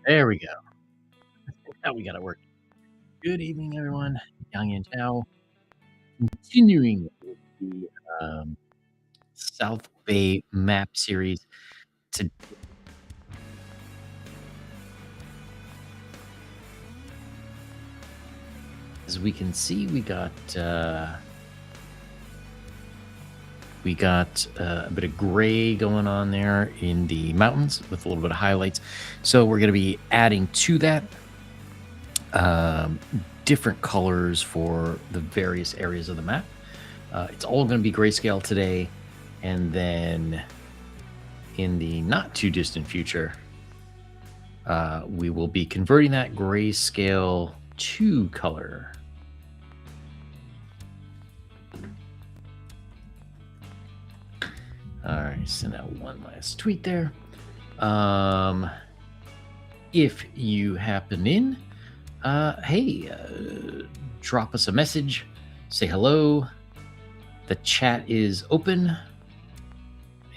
There we go. Now we got it working. Good evening, everyone. Yang and Zhao, continuing with the South Bay map series. To, as we can see, we got a bit of gray going on there in the mountains with a little bit of highlights. So we're going to be adding to that um, different colors for the various areas of the map. It's all going to be grayscale today, and then in the not too distant future, we will be converting that grayscale to color. All right, send out one last tweet there. If you happen in, hey, drop us a message, say hello. The chat is open,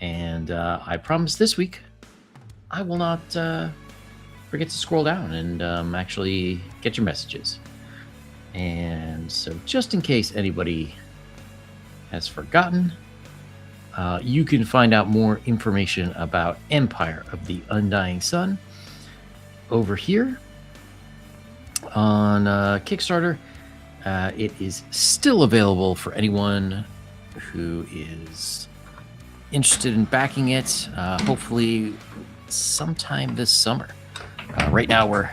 and I promise this week I will not forget to scroll down and actually get your messages. And so, just in case anybody has forgotten, you can find out more information about Empire of the Undying Sun over here on Kickstarter. It is still available for anyone who is interested in backing it, hopefully sometime this summer. Right now, we're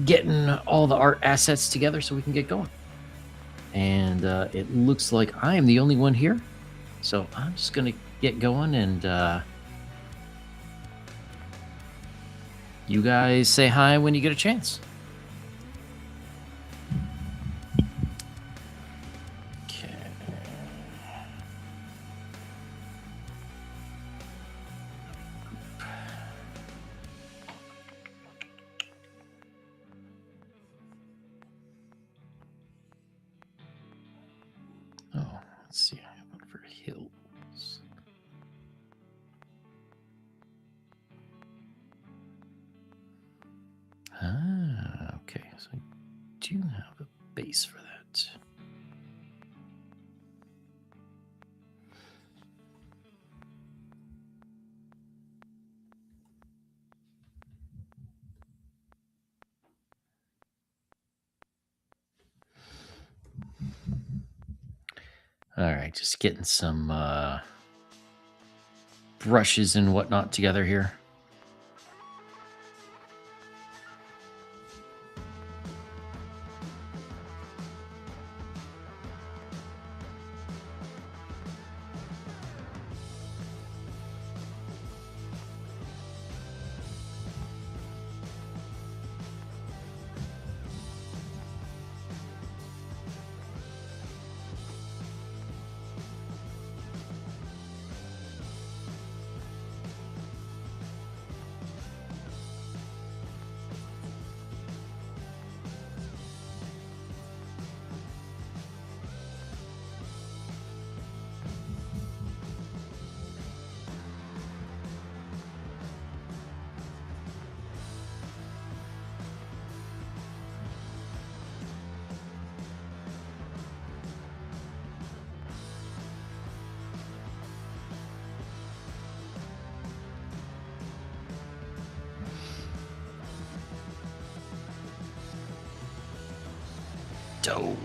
getting all the art assets together so we can get going. And it looks like I am the only one here. So I'm just going to get going, and you guys say hi when you get a chance. Okay. Oh, let's see. I have one for hills. Okay. So I do have a base for that. All right, just getting some brushes and whatnot together here. Dope.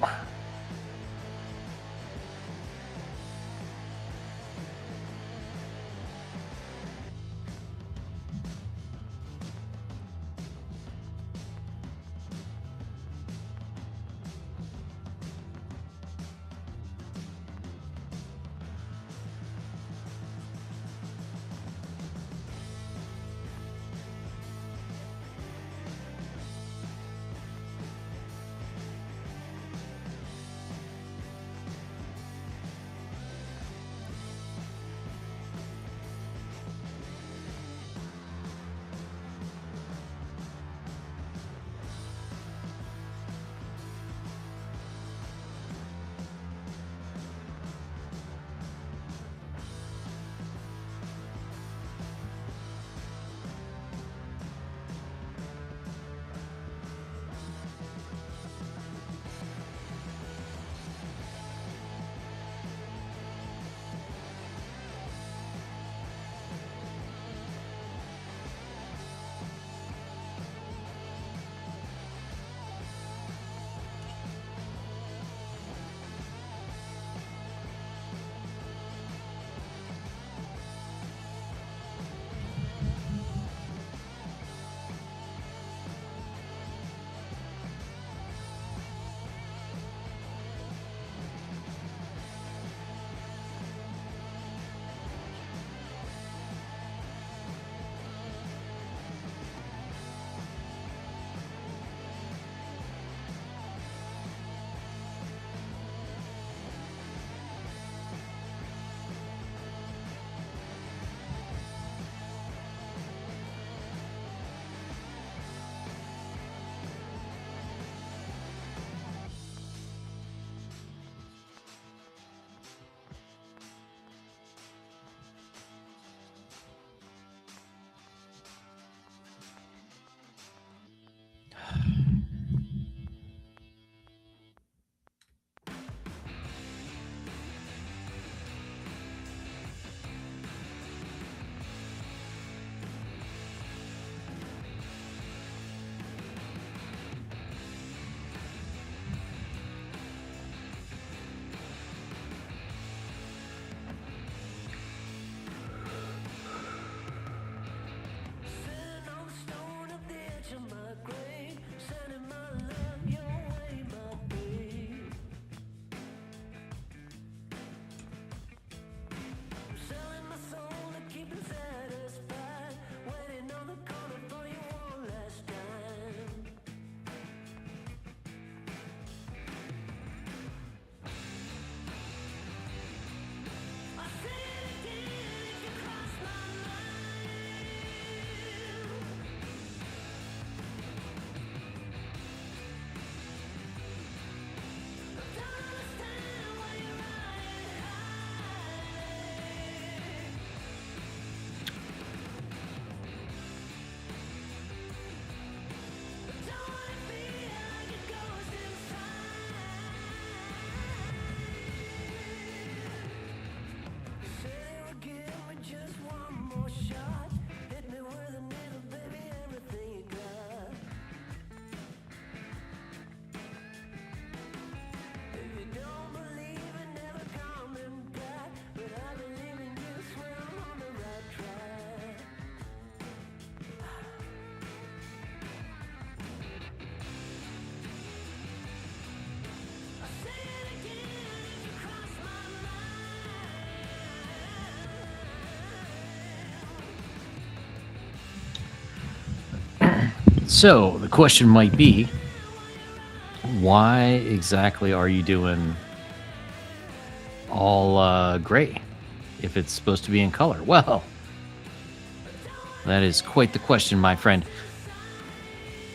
So the question might be, why exactly are you doing all gray if it's supposed to be in color? Well, that is quite the question, my friend.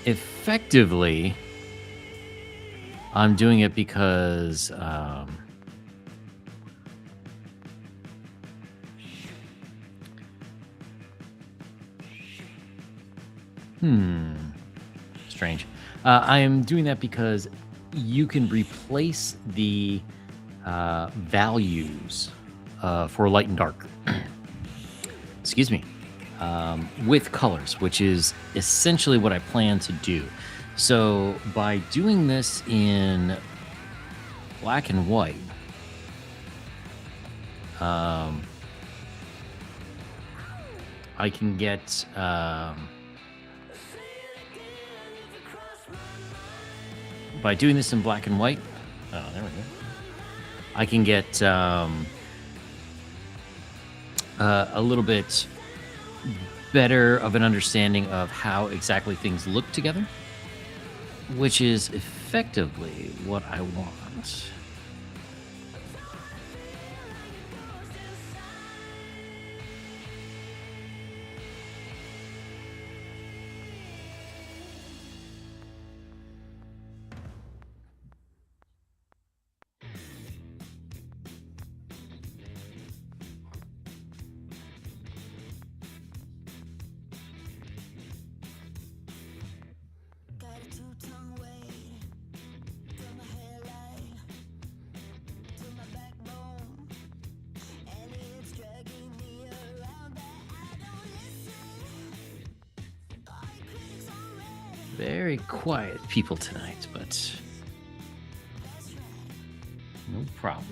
Effectively, I'm doing it because strange. I am doing that because you can replace the values for light and dark. Excuse me. With colors, which is essentially what I plan to do. So by doing this in black and white, I can get by doing this in black and white. Oh, there we go. I can get a little bit better of an understanding of how exactly things look together, which is effectively what I want. Very quiet people tonight, but no problem.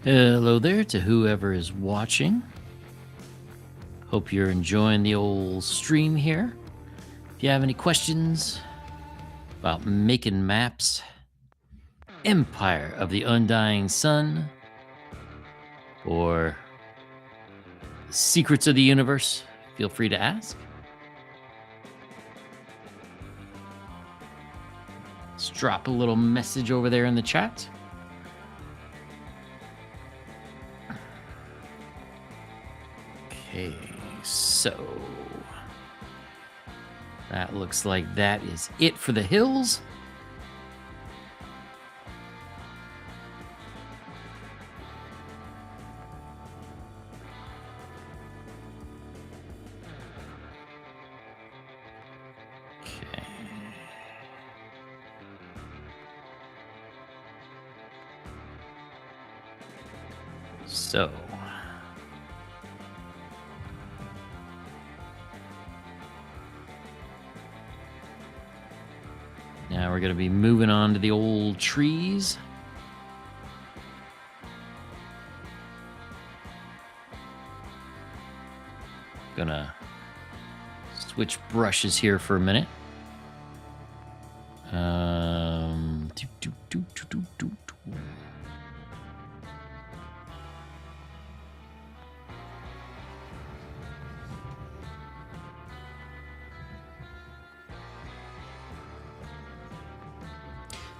Hello there to whoever is watching. Hope you're enjoying the old stream here. If you have any questions about making maps, Empire of the Undying Sun, or Secrets of the Universe, feel free to ask. Let's drop a little message over there in the chat. Okay, so that looks like that is it for the hills. Okay. So now we're going to be moving on to the old trees. Gonna switch brushes here for a minute.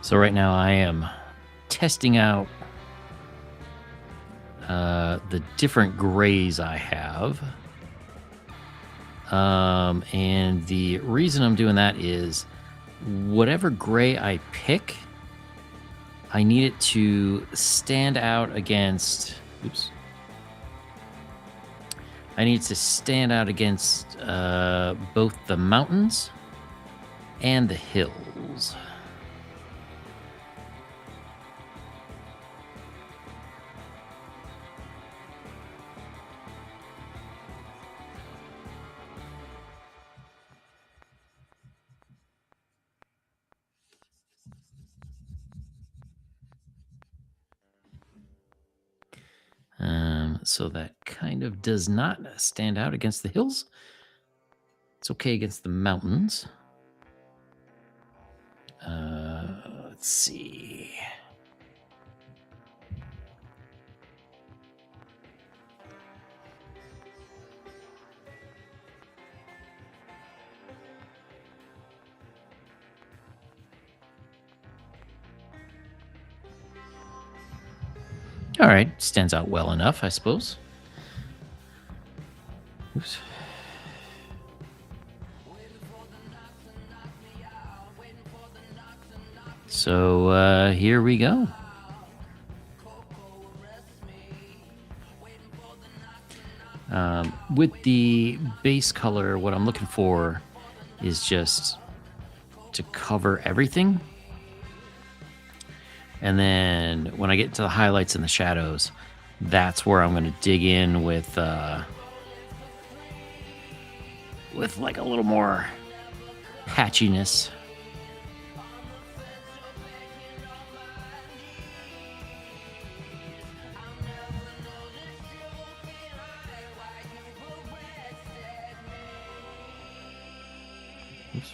So right now I am testing out the different grays I have. And the reason I'm doing that is whatever gray I pick, I need it to stand out against, I need to stand out against both the mountains and the hills. So that kind of does not stand out against the hills. It's okay against the mountains. Let's see. All right, stands out well enough, I suppose. Oops. So here we go. With the base color, what I'm looking for is just to cover everything. And then when I get to the highlights and the shadows, that's where I'm going to dig in with like a little more patchiness. Oops.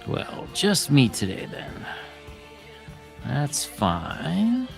Well, just me today then. That's fine.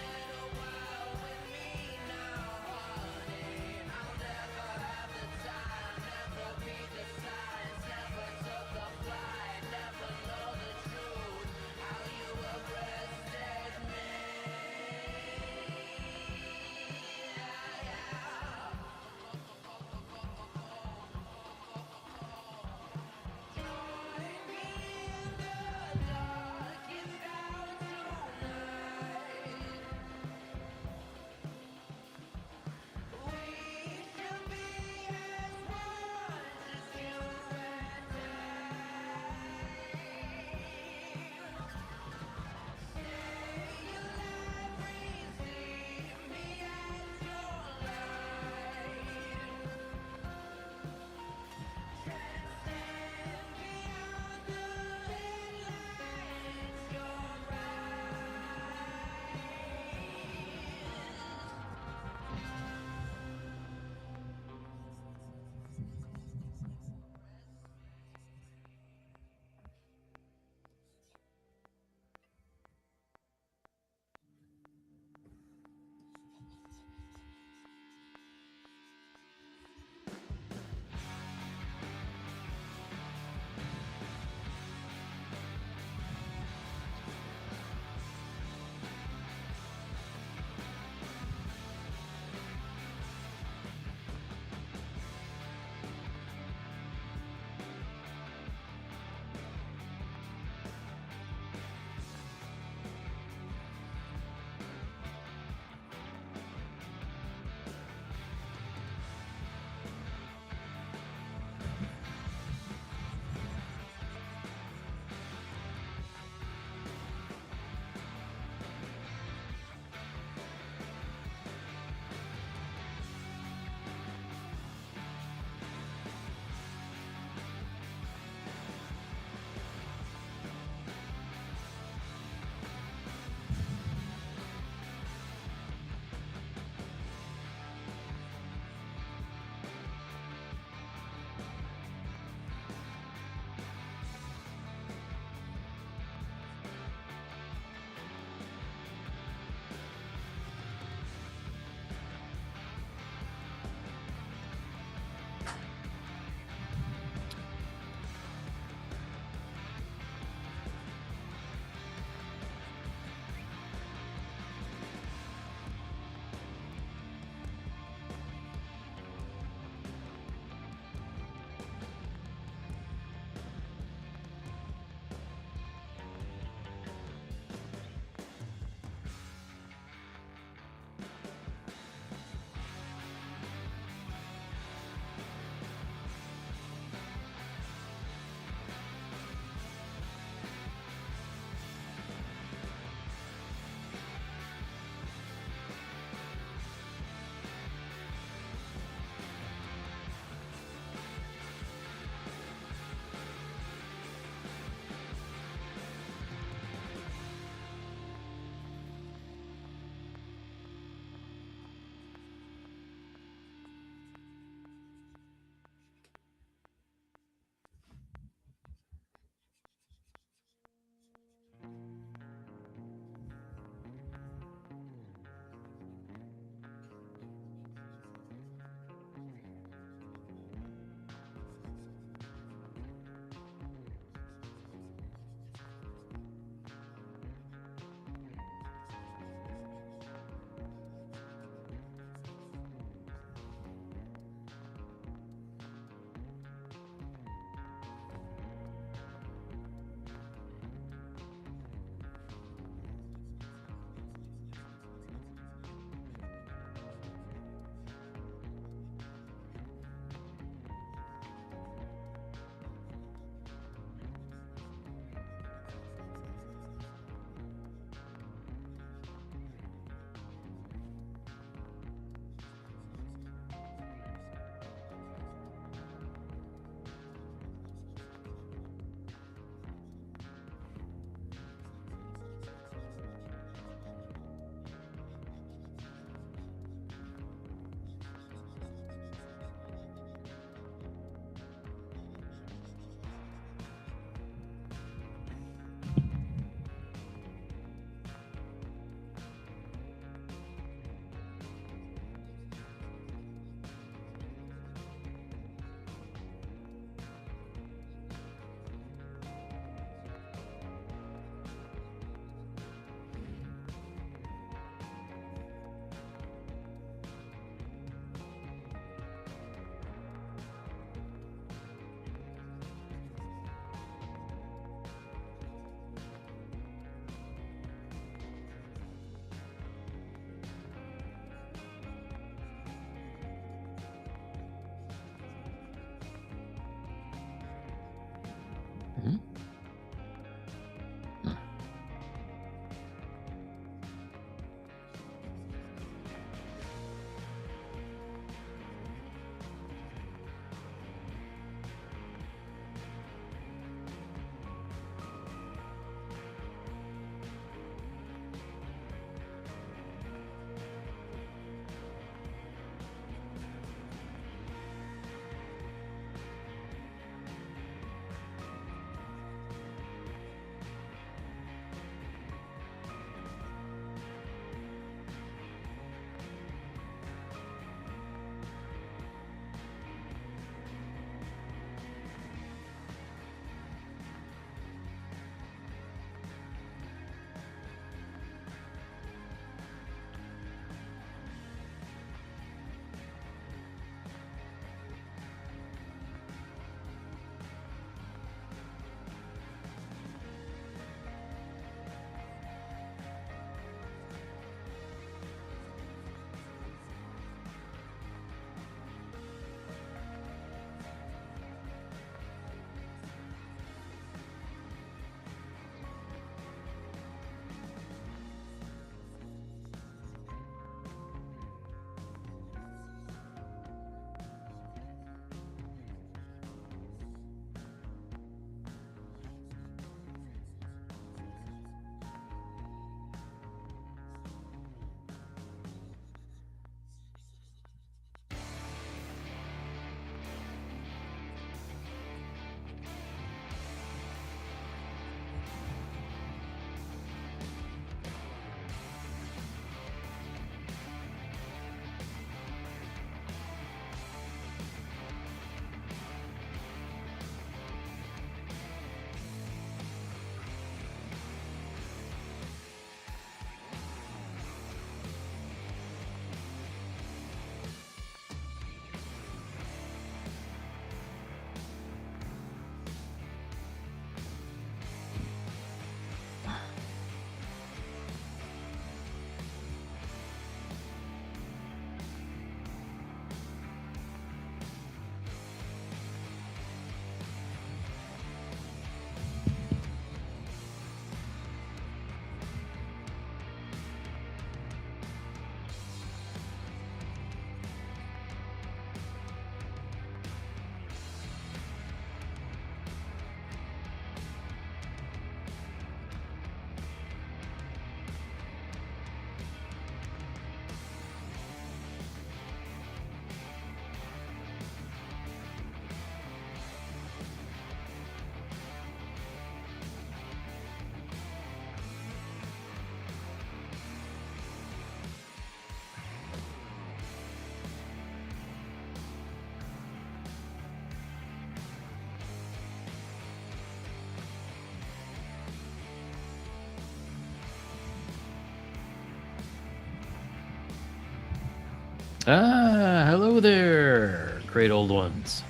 Hello there, great old ones.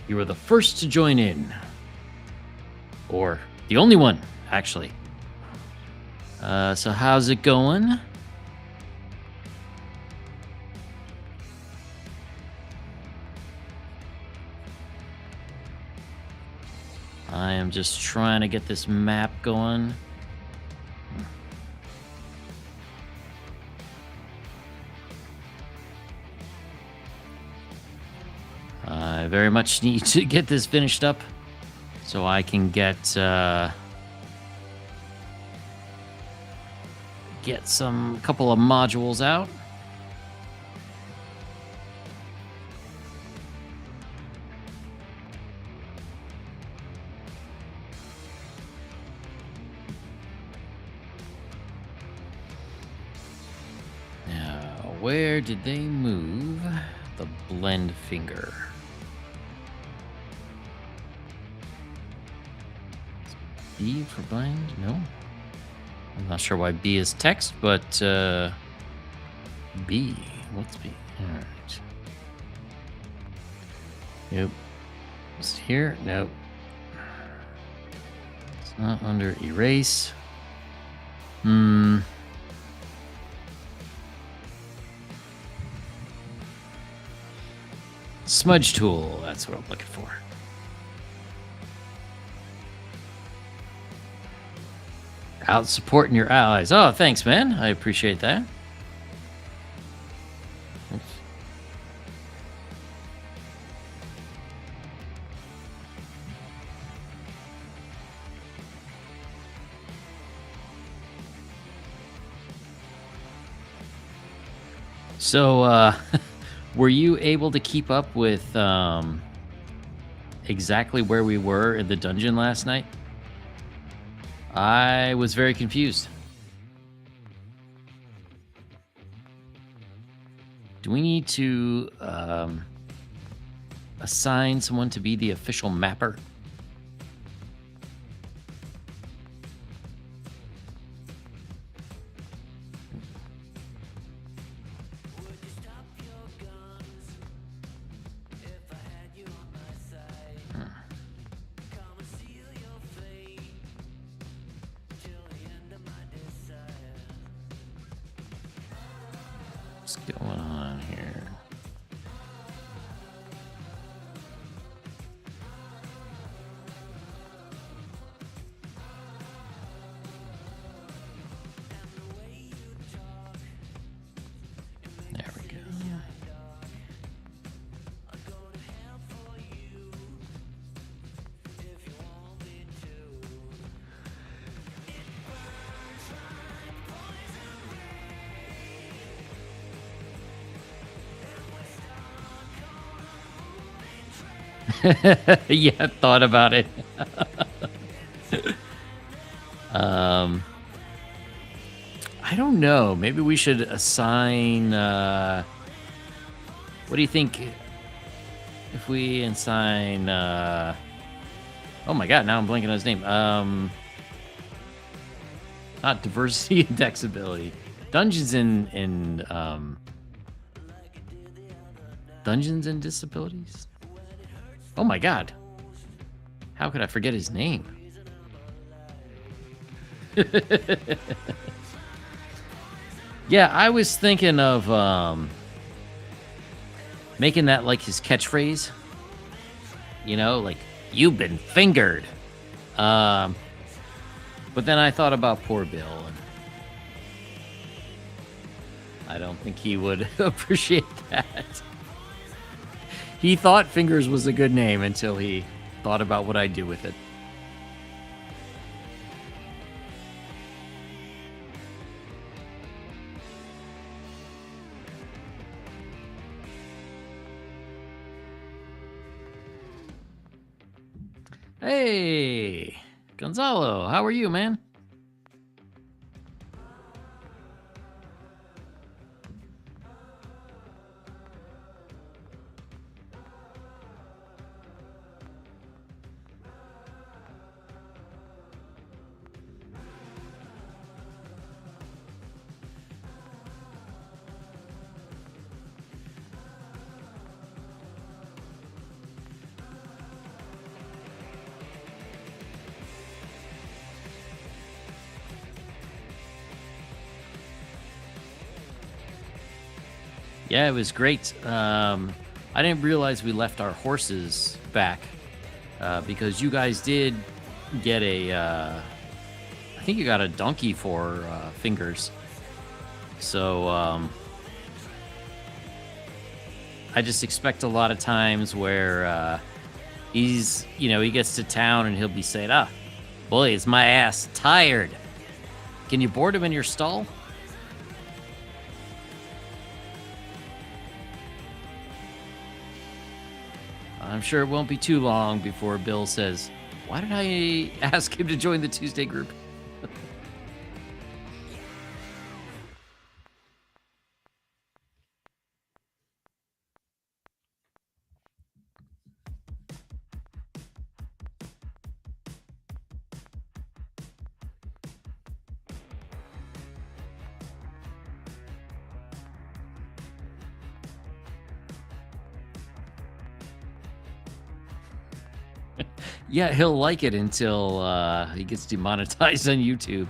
You were the first to join in. Or the only one, actually. So how's it going? I am just trying to get this map going. I very much need to get this finished up so I can get some couple of modules out. Now, where did they move the blend finger? B for blend? No. I'm not sure why B is text, but B. What's B? All right. Nope. Is it here? Nope. It's not under erase. Smudge tool. That's what I'm looking for. Out supporting your allies. Oh, thanks, man. I appreciate that. Oops. So, were you able to keep up with exactly where we were in the dungeon last night? I was very confused. Do we need to assign someone to be the official mapper? What's going on here? There we go. Yeah, thought about it. I don't know. Maybe we should assign. What do you think if we assign? Oh my god! Now I'm blanking on his name. Not diversity index ability. Dungeons and Dungeons and Disabilities. Oh my god. How could I forget his name? Yeah, I was thinking of making that like his catchphrase. You know, like, you've been fingered. But then I thought about poor Bill, and I don't think he would appreciate that. He thought Fingers was a good name until he thought about what I'd do with it. Hey, Gonzalo, how are you, man? Yeah, it was great. I didn't realize we left our horses back because you guys did get I think you got a donkey for fingers. So I just expect a lot of times where he gets to town and he'll be saying, "Ah, boy, is my ass tired. Can you board him in your stall?" I'm sure it won't be too long before Bill says, "Why did I ask him to join the Tuesday group?" Yeah, he'll like it until he gets demonetized on YouTube.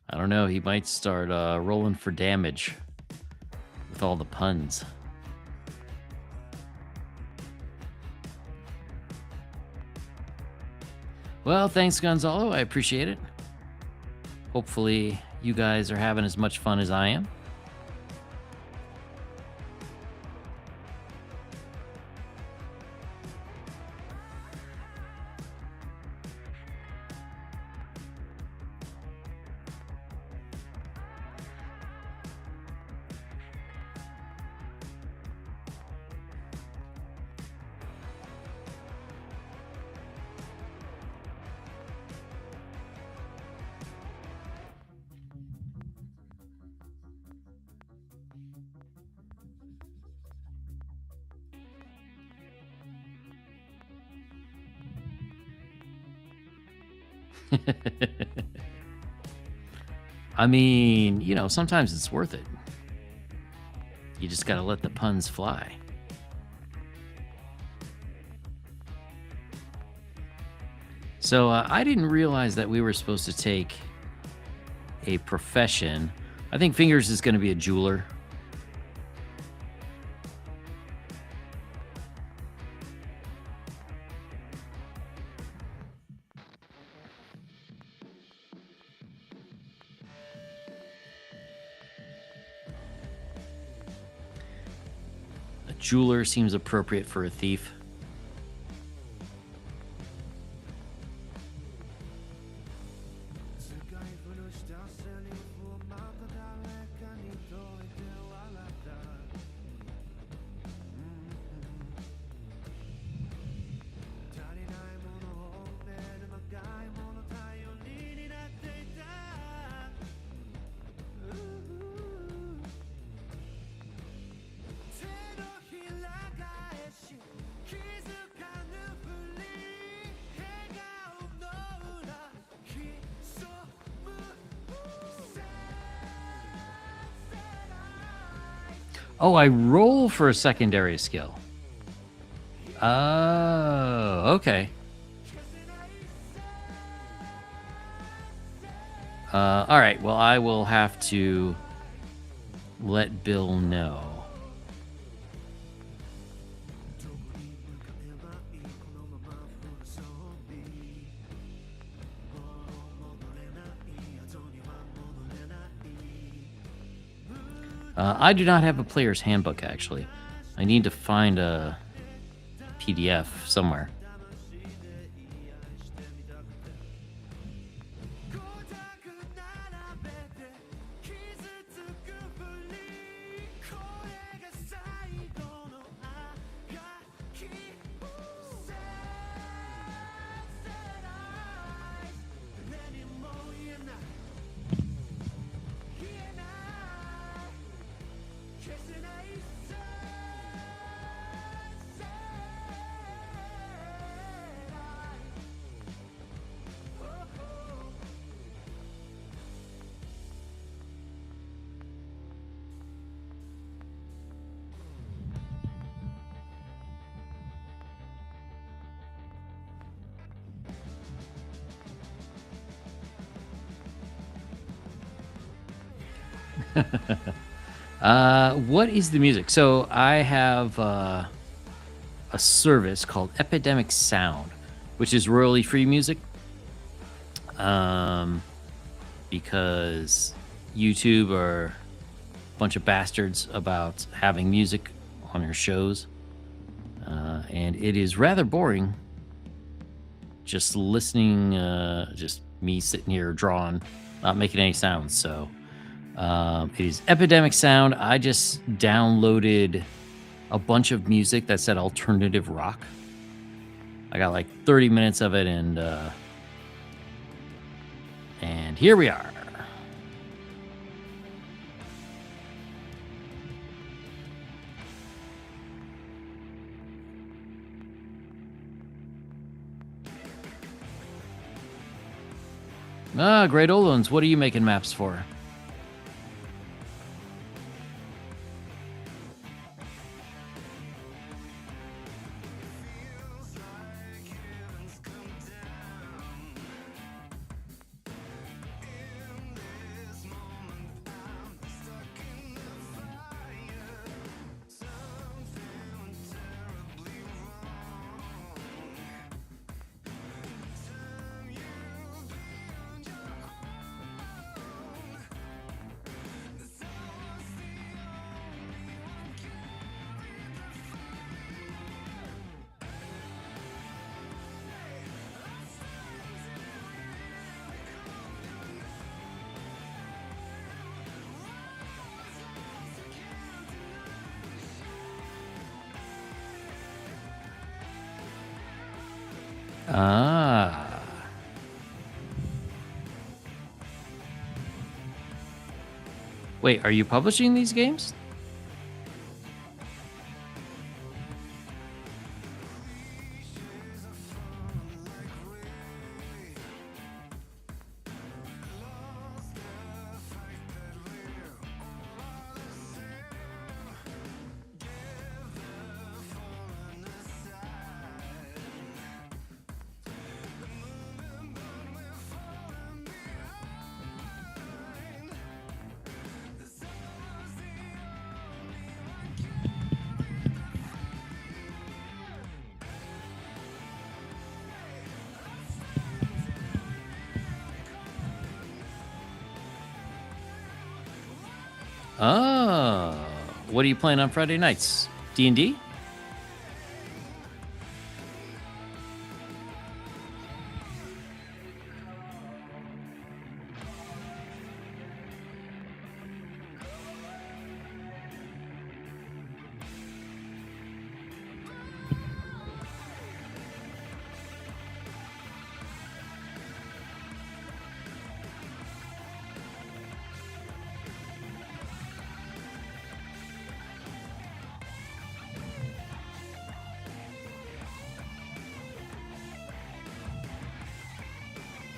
I don't know. He might start rolling for damage with all the puns. Well, thanks, Gonzalo. I appreciate it. Hopefully, you guys are having as much fun as I am. I mean, sometimes it's worth it. You just got to let the puns fly. So I didn't realize that we were supposed to take a profession. I think Fingers is going to be a jeweler. A jeweler seems appropriate for a thief. Oh, I roll for a secondary skill. Oh, okay. All right. Well, I will have to let Bill know. I do not have a player's handbook, actually. I need to find a PDF somewhere. What is the music? So I have a service called Epidemic Sound, which is royalty free music. Um, because YouTube are a bunch of bastards about having music on your shows. And it is rather boring just listening, just me sitting here drawing, not making any sounds. So it is Epidemic Sound. I just downloaded a bunch of music that said alternative rock. I got like 30 minutes of it, and here we are. Great old ones. What are you making maps for? Ah. Wait, are you publishing these games? Oh, what are you playing on Friday nights? D&D?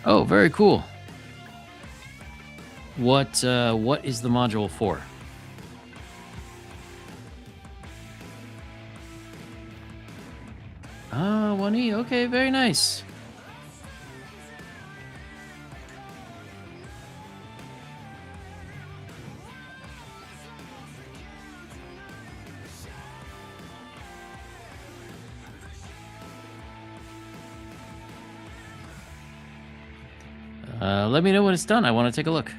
Oh, very cool. What is the module for? Ah, 1E. Okay, very nice. Let me know when it's done. I want to take a look.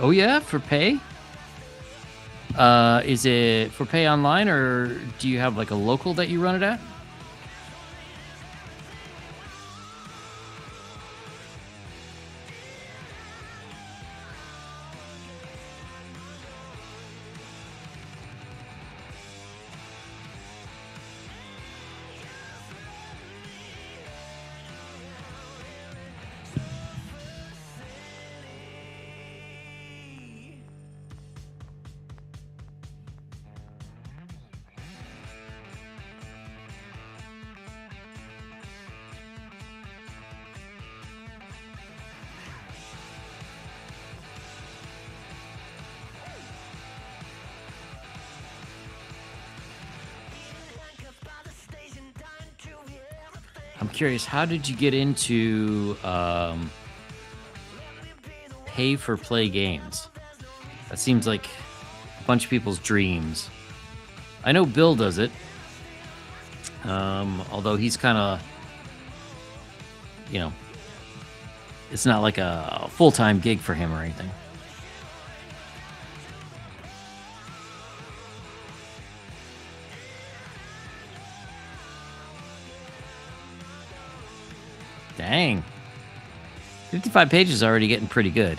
Oh yeah, for pay? Is it for pay online, or do you have like a local that you run it at? I'm curious, how did you get into pay for play games? That seems like a bunch of people's dreams. I know Bill does it, although he's kind of, you know, it's not like a full-time gig for him or anything. Dang. 55 pages is already getting pretty good.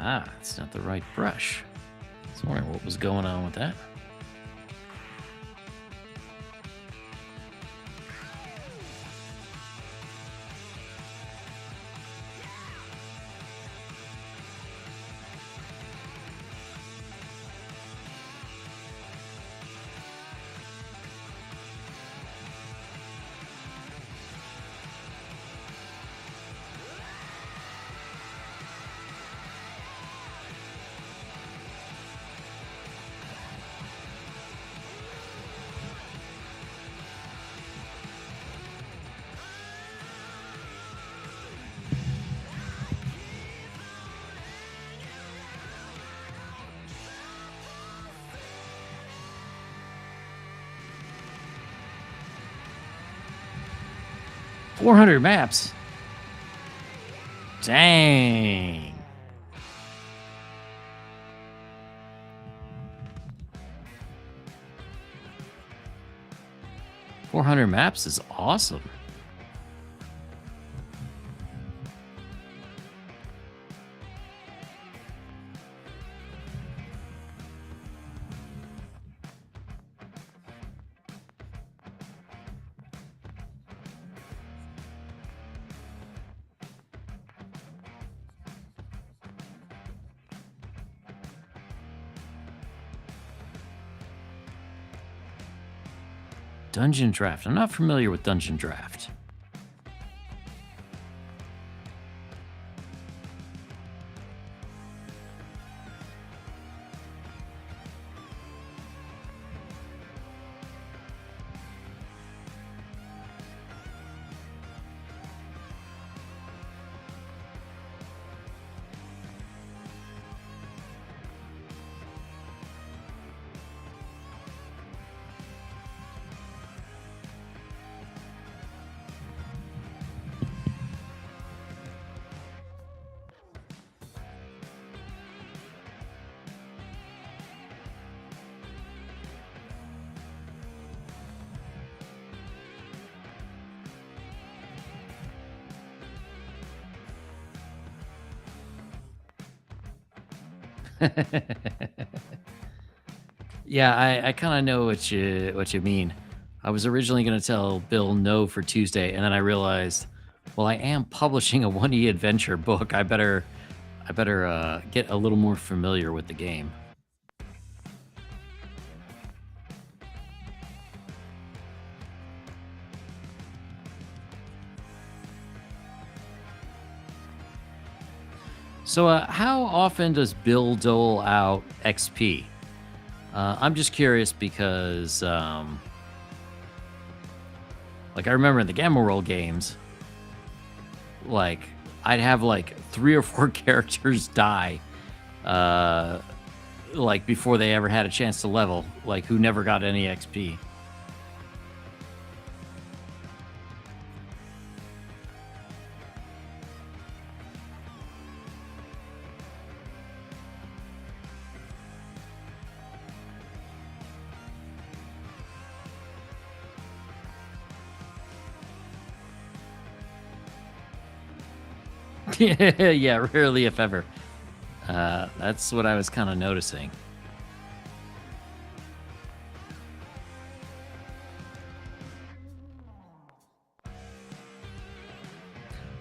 Ah, it's not the right brush. I was wondering what was going on with that. $400 maps. Dang. $400 maps is awesome. Dungeon Draft. I'm not familiar with Dungeon Draft. Yeah, I kind of know what you mean. I was originally going to tell Bill no for Tuesday, and then I realized, well, I am publishing a 1E adventure book. I better get a little more familiar with the game. So, how often does Bill dole out XP? I'm just curious because, like, I remember in the Gamma World games, like, I'd have like 3 or 4 characters die, uh, like before they ever had a chance to level, like who never got any XP. Yeah, rarely if ever. That's what I was kind of noticing.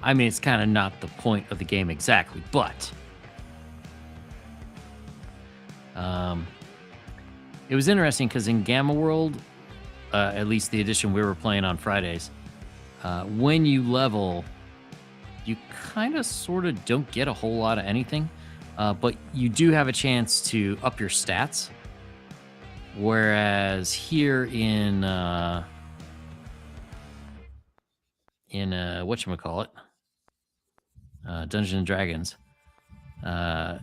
I mean, it's kind of not the point of the game exactly, but um, it was interesting because in Gamma World, at least the edition we were playing on Fridays, when you level, you kind of sort of don't get a whole lot of anything, but you do have a chance to up your stats. Whereas here in whatchamacallit, Dungeons and Dragons, uh,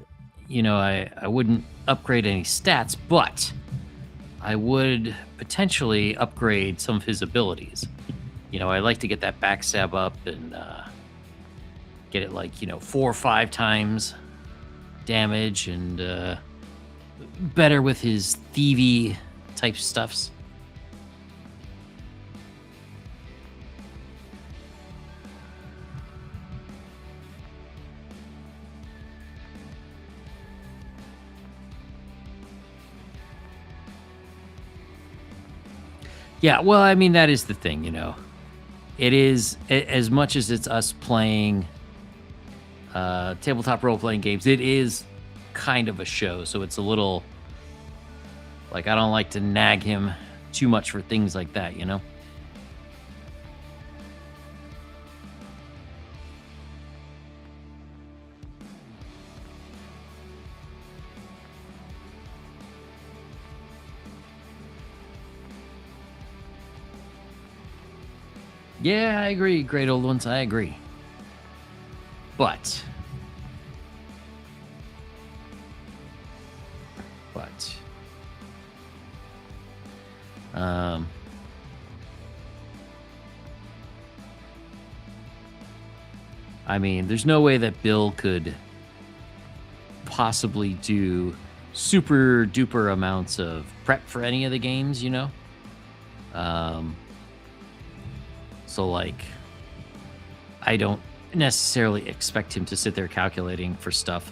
I wouldn't upgrade any stats, but I would potentially upgrade some of his abilities. I like to get that backstab up and get it like 4 or 5 times damage and better with his thievy type stuffs. Yeah, well, I mean that is the thing. It is as much as it's us playing tabletop role playing games. It is kind of a show, so it's a little like I don't like to nag him too much for things like that. Yeah, I agree. Great old ones, I agree. But um I mean, there's no way that Bill could possibly do super duper amounts of prep for any of the games. Um, so, like, I don't necessarily expect him to sit there calculating for stuff.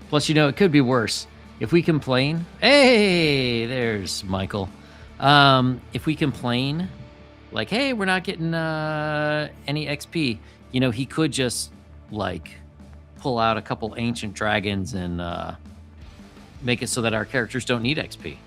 Plus, it could be worse. If we complain, hey, there's Michael. If we complain, like, hey, we're not getting any XP, he could just like pull out a couple ancient dragons and make it so that our characters don't need XP.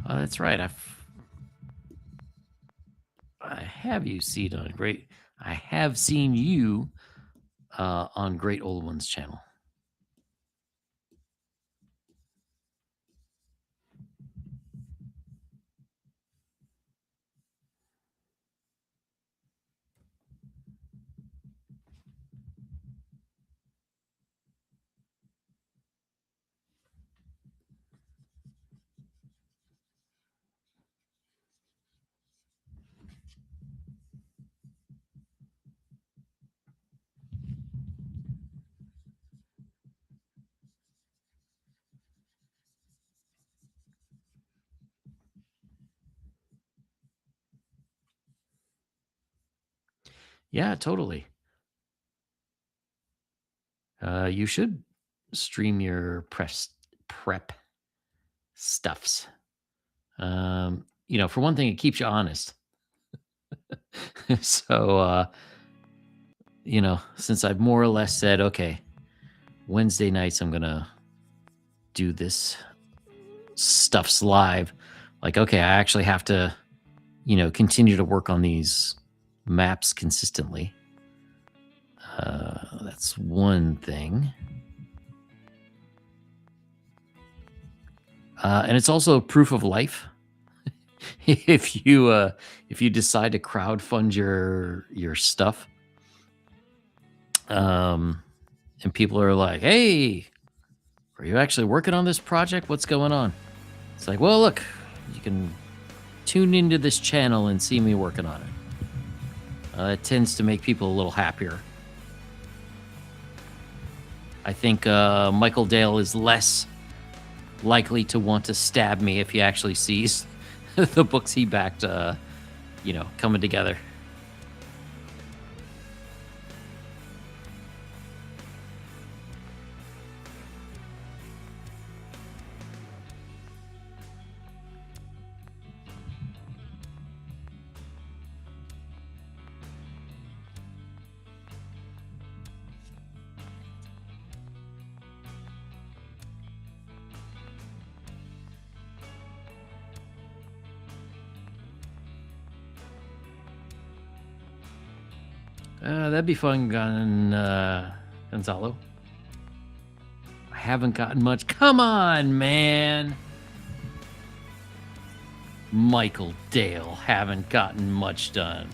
Oh, that's right. I have you seen on Great. I have seen you on Great Old Ones channel. Yeah, totally. You should stream your prep stuffs. For one thing, it keeps you honest. So, since I've more or less said, okay, Wednesday nights I'm gonna do this stuff's live. Like, okay, I actually have to, continue to work on these maps consistently. That's one thing. And it's also proof of life. if you decide to crowdfund your stuff, and people are like, "Hey, are you actually working on this project? What's going on?" It's like, well, look, you can tune into this channel and see me working on it. It tends to make people a little happier. I think Michael Dale is less likely to want to stab me if he actually sees the books he backed, coming together. That'd be fun, Gonzalo. I haven't gotten much. Come on, man. Michael Dale, haven't gotten much done.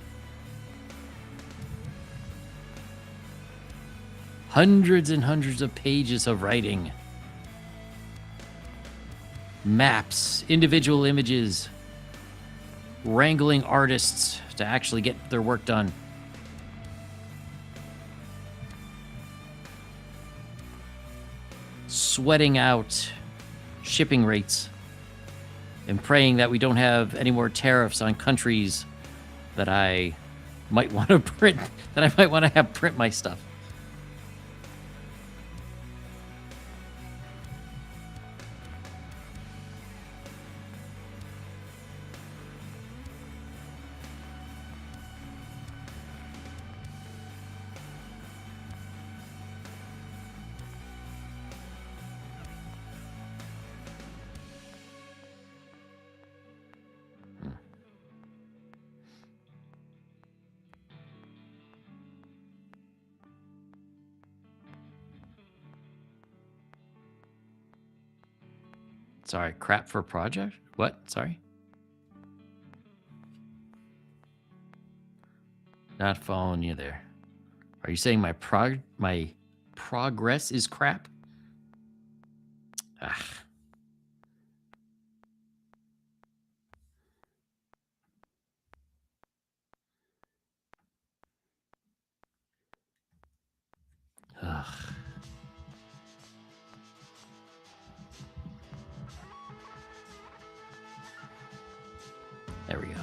Hundreds and hundreds of pages of writing. Maps, individual images, wrangling artists to actually get their work done. Sweating out shipping rates and praying that we don't have any more tariffs on countries that I might want to print, that I might want to have print my stuff. Sorry, crap for project? What? Sorry? Not following you there. Are you saying my progress is crap? Ah. Ugh. There we go.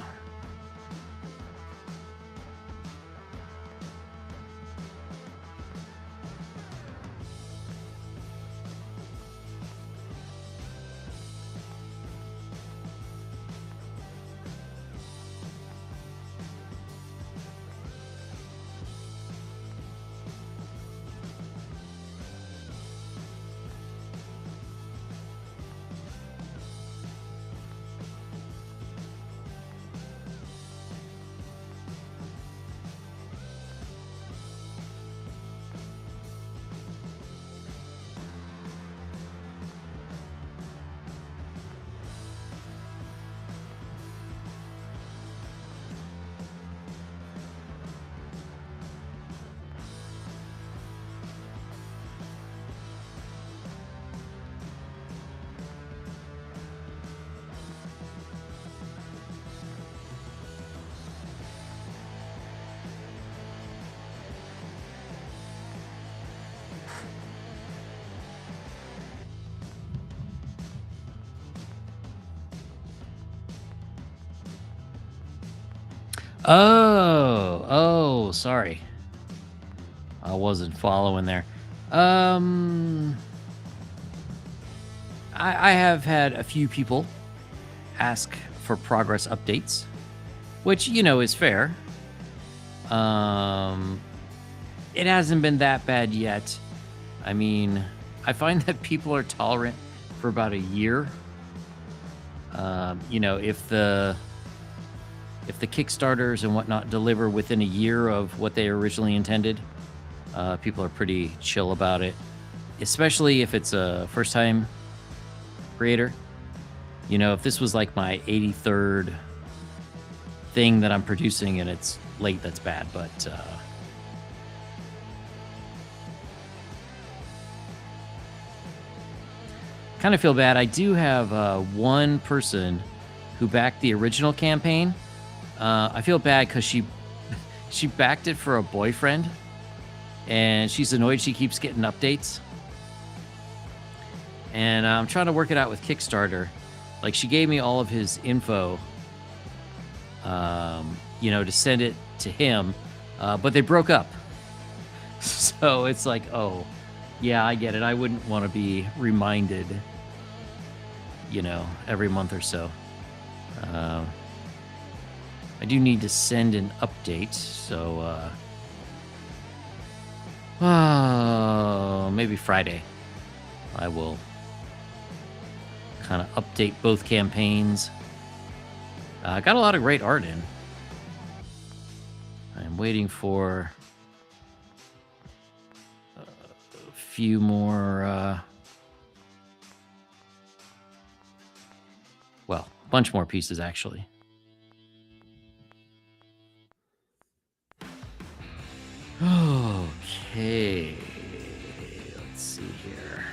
Oh, sorry. I wasn't following there. I have had a few people ask for progress updates, which, is fair. It hasn't been that bad yet. I mean, I find that people are tolerant for about a year. If the Kickstarters and whatnot deliver within a year of what they originally intended, people are pretty chill about it, especially if it's a first-time creator. If this was like my 83rd thing that I'm producing and it's late, that's bad, but kind of feel bad. I do have one person who backed the original campaign. I feel bad because she backed it for a boyfriend, and she's annoyed she keeps getting updates. And I'm trying to work it out with Kickstarter. Like, she gave me all of his info, to send it to him, but they broke up. So it's like, oh, yeah, I get it. I wouldn't want to be reminded, every month or so. I do need to send an update, so maybe Friday I will kind of update both campaigns. I got a lot of great art in. I'm waiting for a few more, a bunch more pieces, actually. Okay, let's see here.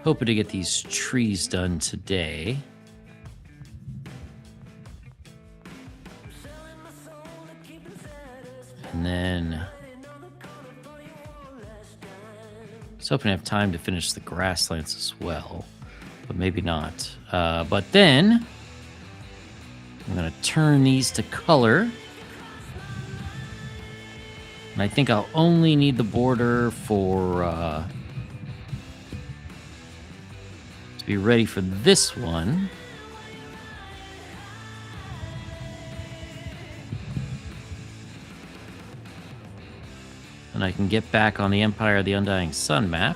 Hoping to get these trees done today. And then I was hoping to have time to finish the grasslands as well, but maybe not. But then I'm going to turn these to color. And I think I'll only need the border for to be ready for this one. And I can get back on the Empire of the Undying Sun map.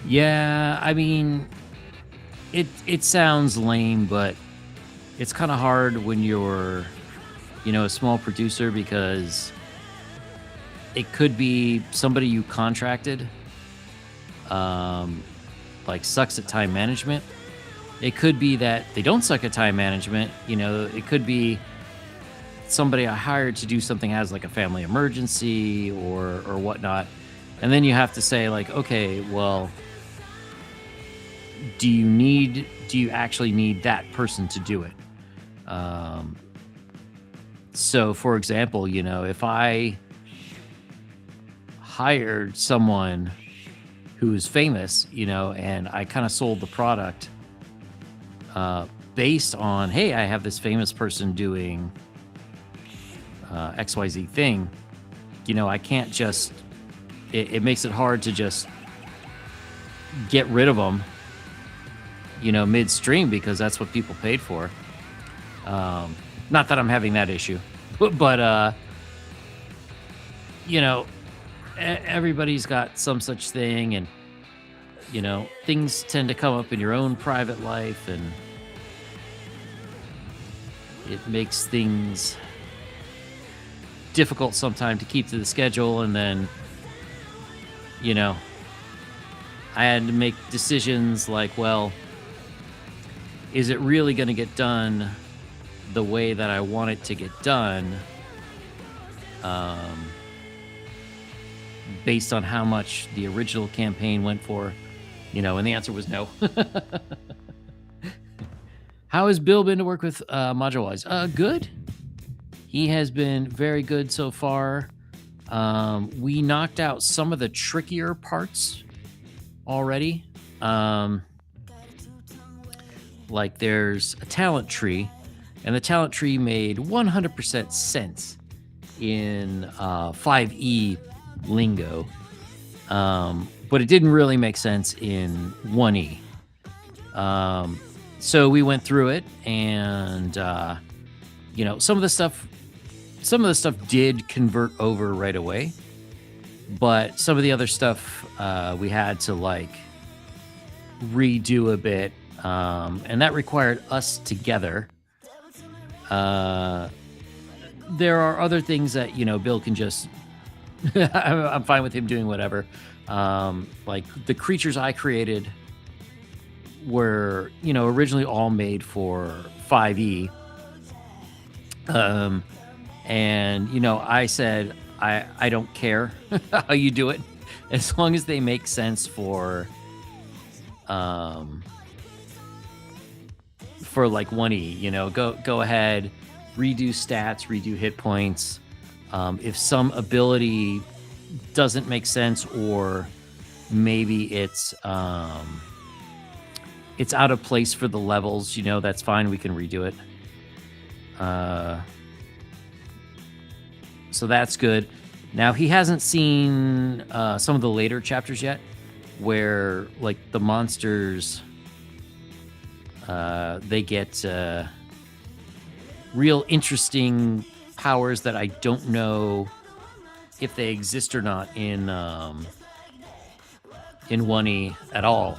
Yeah, I mean, it sounds lame, but it's kind of hard when you're, a small producer, because it could be somebody you contracted, like sucks at time management. It could be that they don't suck at time management. It could be somebody I hired to do something as like a family emergency or whatnot. And then you have to say like, okay, well, do you actually need that person to do it? So for example, if I hired someone who's famous, and I kind of sold the product based on, hey, I have this famous person doing XYZ thing, I can't just, it makes it hard to just get rid of them, midstream, because that's what people paid for. Not that I'm having that issue, but everybody's got some such thing, and things tend to come up in your own private life, and it makes things difficult sometimes to keep to the schedule. And then I had to make decisions like, well, is it really going to get done the way that I want it to get done, based on how much the original campaign went for, and the answer was no. How has Bill been to work with module-wise? Good. He has been very good so far. We knocked out some of the trickier parts already. Like there's a talent tree, and the talent tree made 100% sense in 5e lingo, but it didn't really make sense in 1e. So we went through it, and some of the stuff did convert over right away, but some of the other stuff we had to like redo a bit, and that required us together. There are other things that Bill can just I'm fine with him doing whatever. Like the creatures I created were originally all made for 5e, and I said I don't care how you do it, as long as they make sense for like 1e. Go ahead, redo stats, redo hit points. If some ability doesn't make sense, or maybe it's out of place for the levels, that's fine. We can redo it. So that's good. Now, he hasn't seen some of the later chapters yet, where like the monsters, they get real interesting powers that I don't know if they exist or not in 1e at all.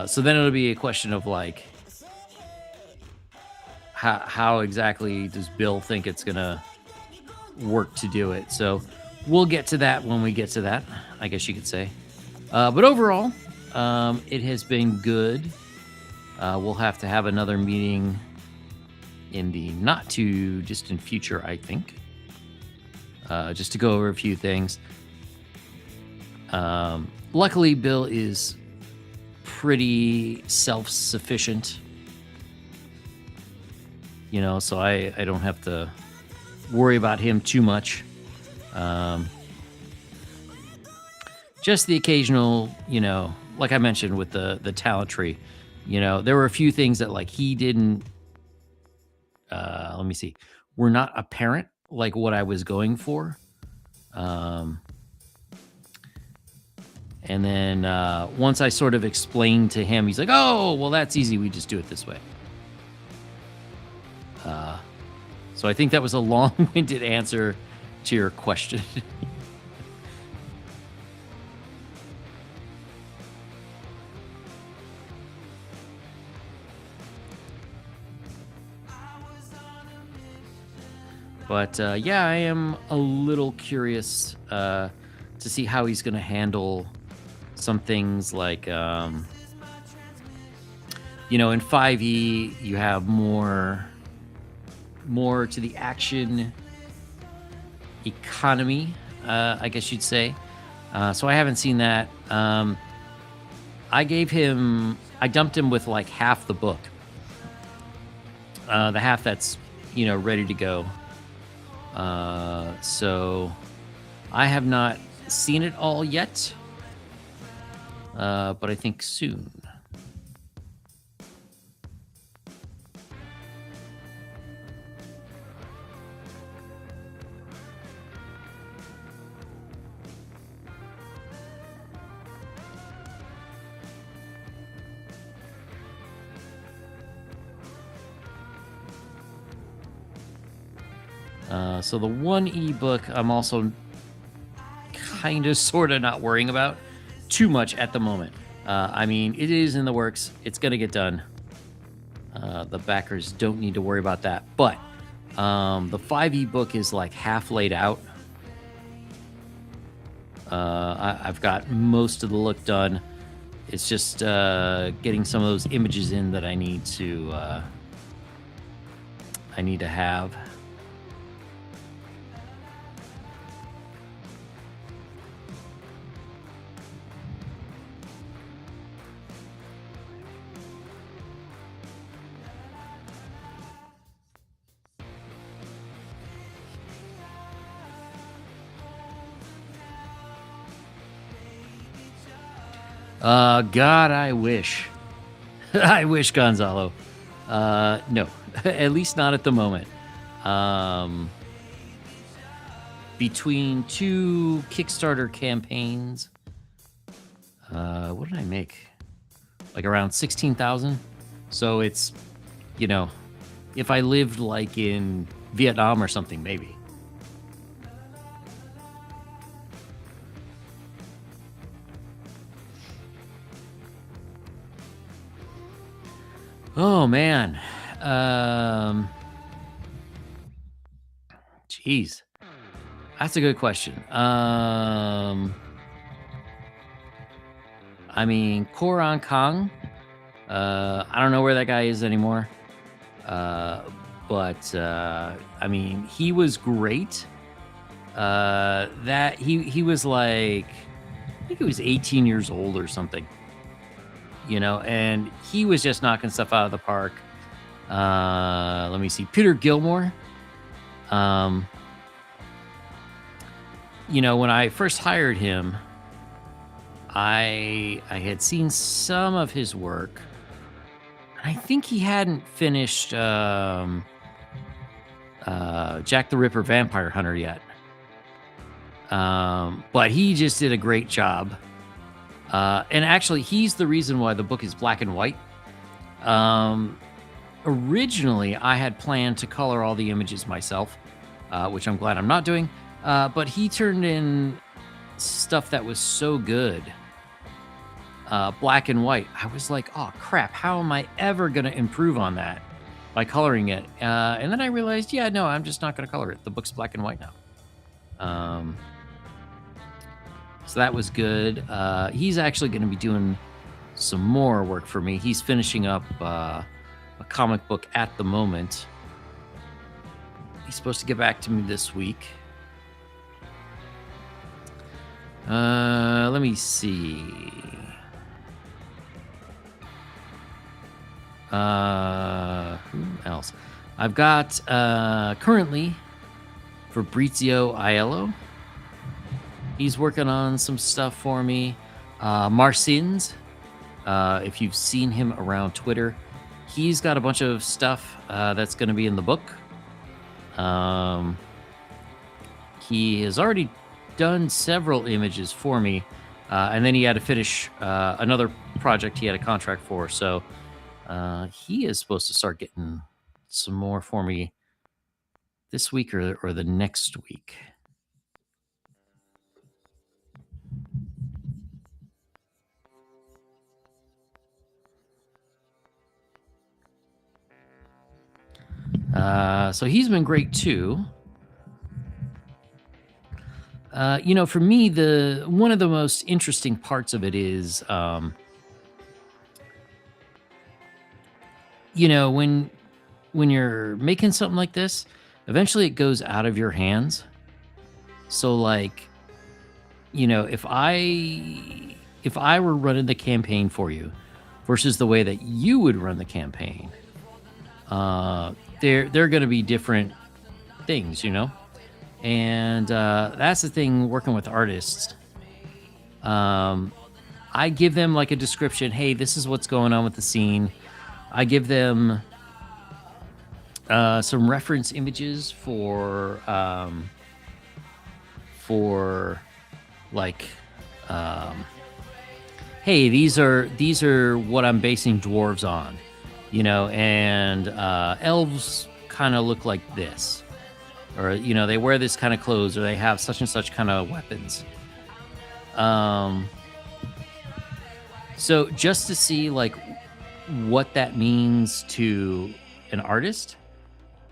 So then it'll be a question of like, how exactly does Bill think it's gonna work to do it? So we'll get to that when we get to that, I guess you could say. But overall, it has been good. We'll have to have another meeting in the not too distant future, I think, just to go over a few things. Luckily, Bill is pretty self-sufficient, so I don't have to worry about him too much. Just the occasional, like I mentioned with the talent tree, there were a few things that like he didn't, let me see, were not apparent, like what I was going for. And then once I sort of explained to him, he's like, oh, well, that's easy. We just do it this way. So I think that was a long-winded answer to your question. But yeah, I am a little curious to see how he's going to handle some things like, in 5e, you have more to the action economy, I guess you'd say. So I haven't seen that. I dumped him with like half the book. The half that's, ready to go. So I have not seen it all yet, but I think soon. So the 1e book, I'm also kind of sort of not worrying about too much at the moment. I mean, it is in the works. It's going to get done. The backers don't need to worry about that. But the 5e book is like half laid out. I've got most of the look done. It's just getting some of those images in that I need to I need to have. God, I wish. I wish, Gonzalo. No, at least not at the moment. Between two Kickstarter campaigns, what did I make? Like around 16,000. So it's, you know, if I lived like in Vietnam or something, maybe. Oh man. Jeez. That's a good question. I mean, Koran Kang. I don't know where that guy is anymore. But I mean, he was great. That he was like, I think he was 18 years old or something. You know, and he was just knocking stuff out of the park. Let me see, Peter Gilmore. You know, when I first hired him, I had seen some of his work. I think he hadn't finished Jack the Ripper Vampire Hunter yet. But he just did a great job. And actually, he's the reason why the book is black and white. Originally, I had planned to color all the images myself, which I'm glad I'm not doing. But he turned in stuff that was so good, black and white. I was like, oh, crap, how am I ever going to improve on that by coloring it? And then I realized, yeah, no, I'm just not going to color it. The book's black and white now. So that was good. He's actually going to be doing some more work for me. He's finishing up a comic book at the moment. He's supposed to get back to me this week. Let me see. Who else? I've got currently Fabrizio Aiello. He's working on some stuff for me. Marcins, if you've seen him around Twitter, he's got a bunch of stuff that's going to be in the book. He has already done several images for me, and then he had to finish another project he had a contract for. So he is supposed to start getting some more for me this week or the next week. So he's been great too. You know, for me, one of the most interesting parts of it is, you know, when you're making something like this, eventually it goes out of your hands. So, like, you know, if I were running the campaign for you versus the way that you would run the campaign, they're going to be different things, you know? And that's the thing working with artists. I give them like a description. Hey, this is what's going on with the scene. I give them some reference images for like, hey, these are what I'm basing dwarves on, you know, and elves kind of look like this, or, you know, they wear this kind of clothes, or they have such and such kind of weapons. So just to see like what that means to an artist,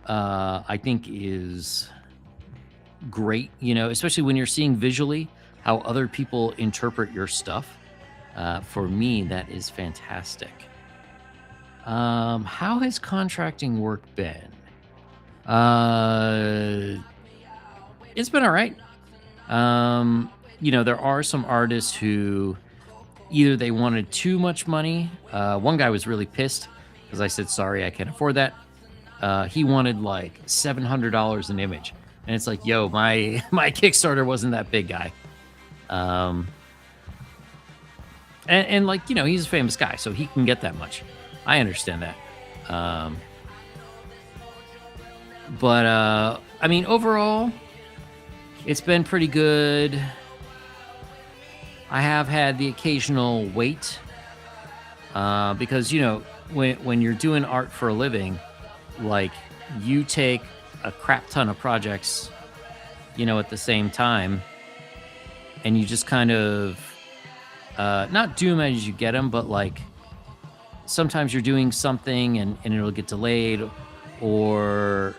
I think is great, you know, especially when you're seeing visually how other people interpret your stuff. For me, that is fantastic. How has contracting work been? It's been all right. There are some artists who either they wanted too much money. One guy was really pissed because I said, sorry, I can't afford that. He wanted like $700 an image. And it's like, yo, my my Kickstarter wasn't that big, guy. Um, and like, he's a famous guy, so he can get that much. I understand that. But I mean, overall, it's been pretty good. I have had the occasional wait because when you're doing art for a living, like you take a crap ton of projects, at the same time, and you just kind of not do them as you get them, but like sometimes you're doing something and it'll get delayed, or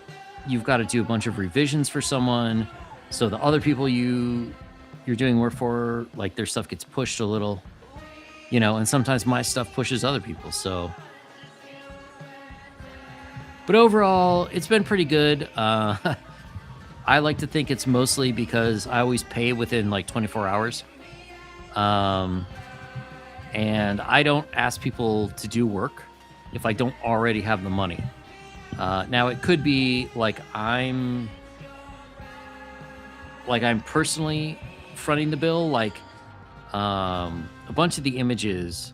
you've got to do a bunch of revisions for someone, so the other people you're doing work for, like their stuff gets pushed a little, and sometimes my stuff pushes other people. So, but overall, it's been pretty good. I like to think it's mostly because I always pay within like 24 hours. And I don't ask people to do work if I don't already have the money. Now it could be like I'm personally fronting the bill, like a bunch of the images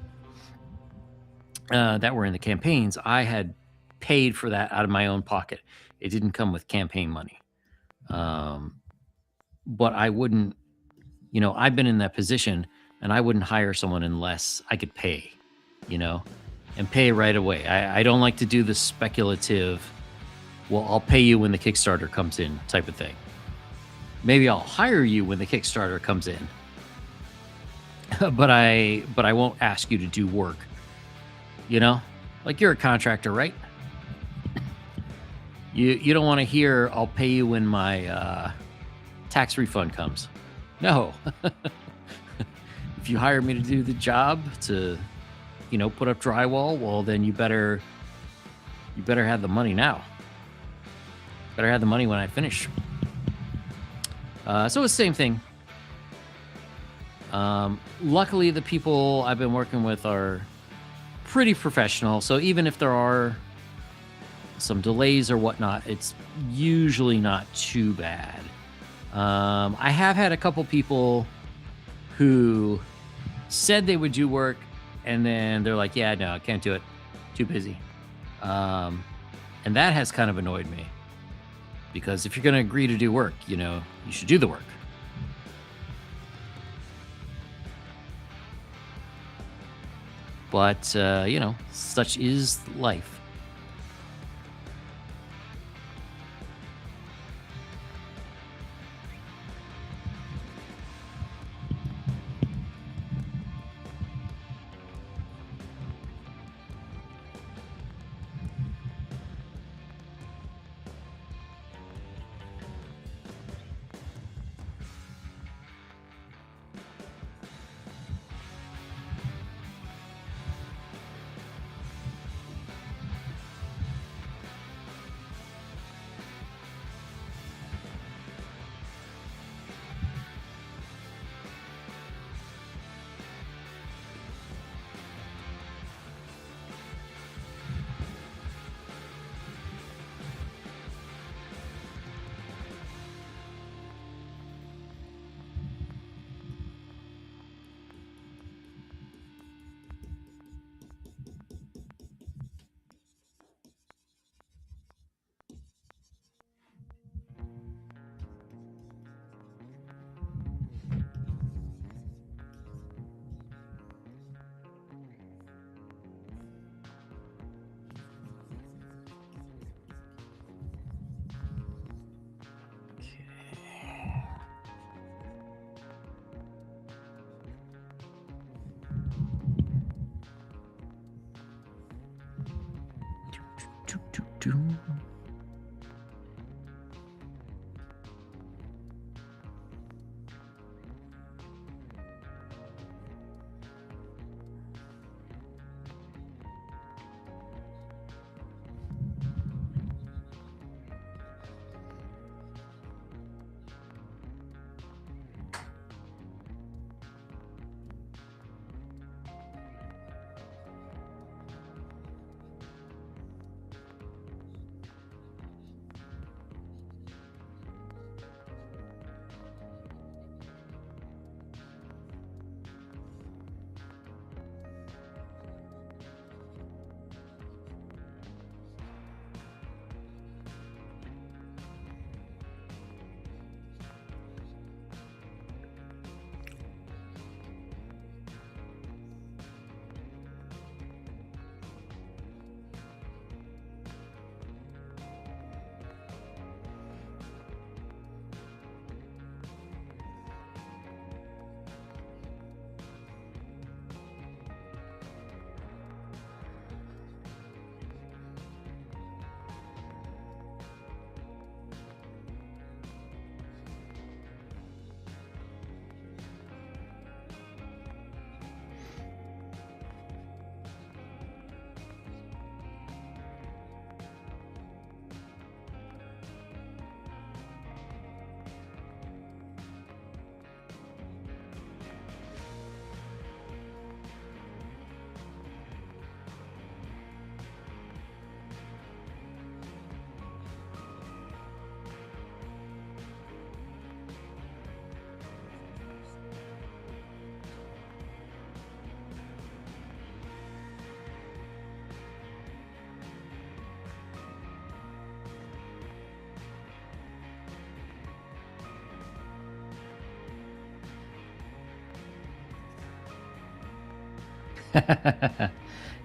that were in the campaigns, I had paid for that out of my own pocket. It didn't come with campaign money. But I wouldn't, I've been in that position and I wouldn't hire someone unless I could pay, and pay right away. I don't like to do the speculative, well, I'll pay you when the Kickstarter comes in type of thing. Maybe I'll hire you when the Kickstarter comes in, but I won't ask you to do work. Like you're a contractor, right? You don't want to hear, I'll pay you when my tax refund comes. No. If you hire me to do the job to, put up drywall, well, then you better have the money now. Better have the money when I finish. So it's the same thing. Luckily, the people I've been working with are pretty professional. So even if there are some delays or whatnot, it's usually not too bad. I have had a couple people who said they would do work, and then they're like, yeah, no, I can't do it. Too busy. And that has kind of annoyed me. Because if you're going to agree to do work, you should do the work. But, such is life.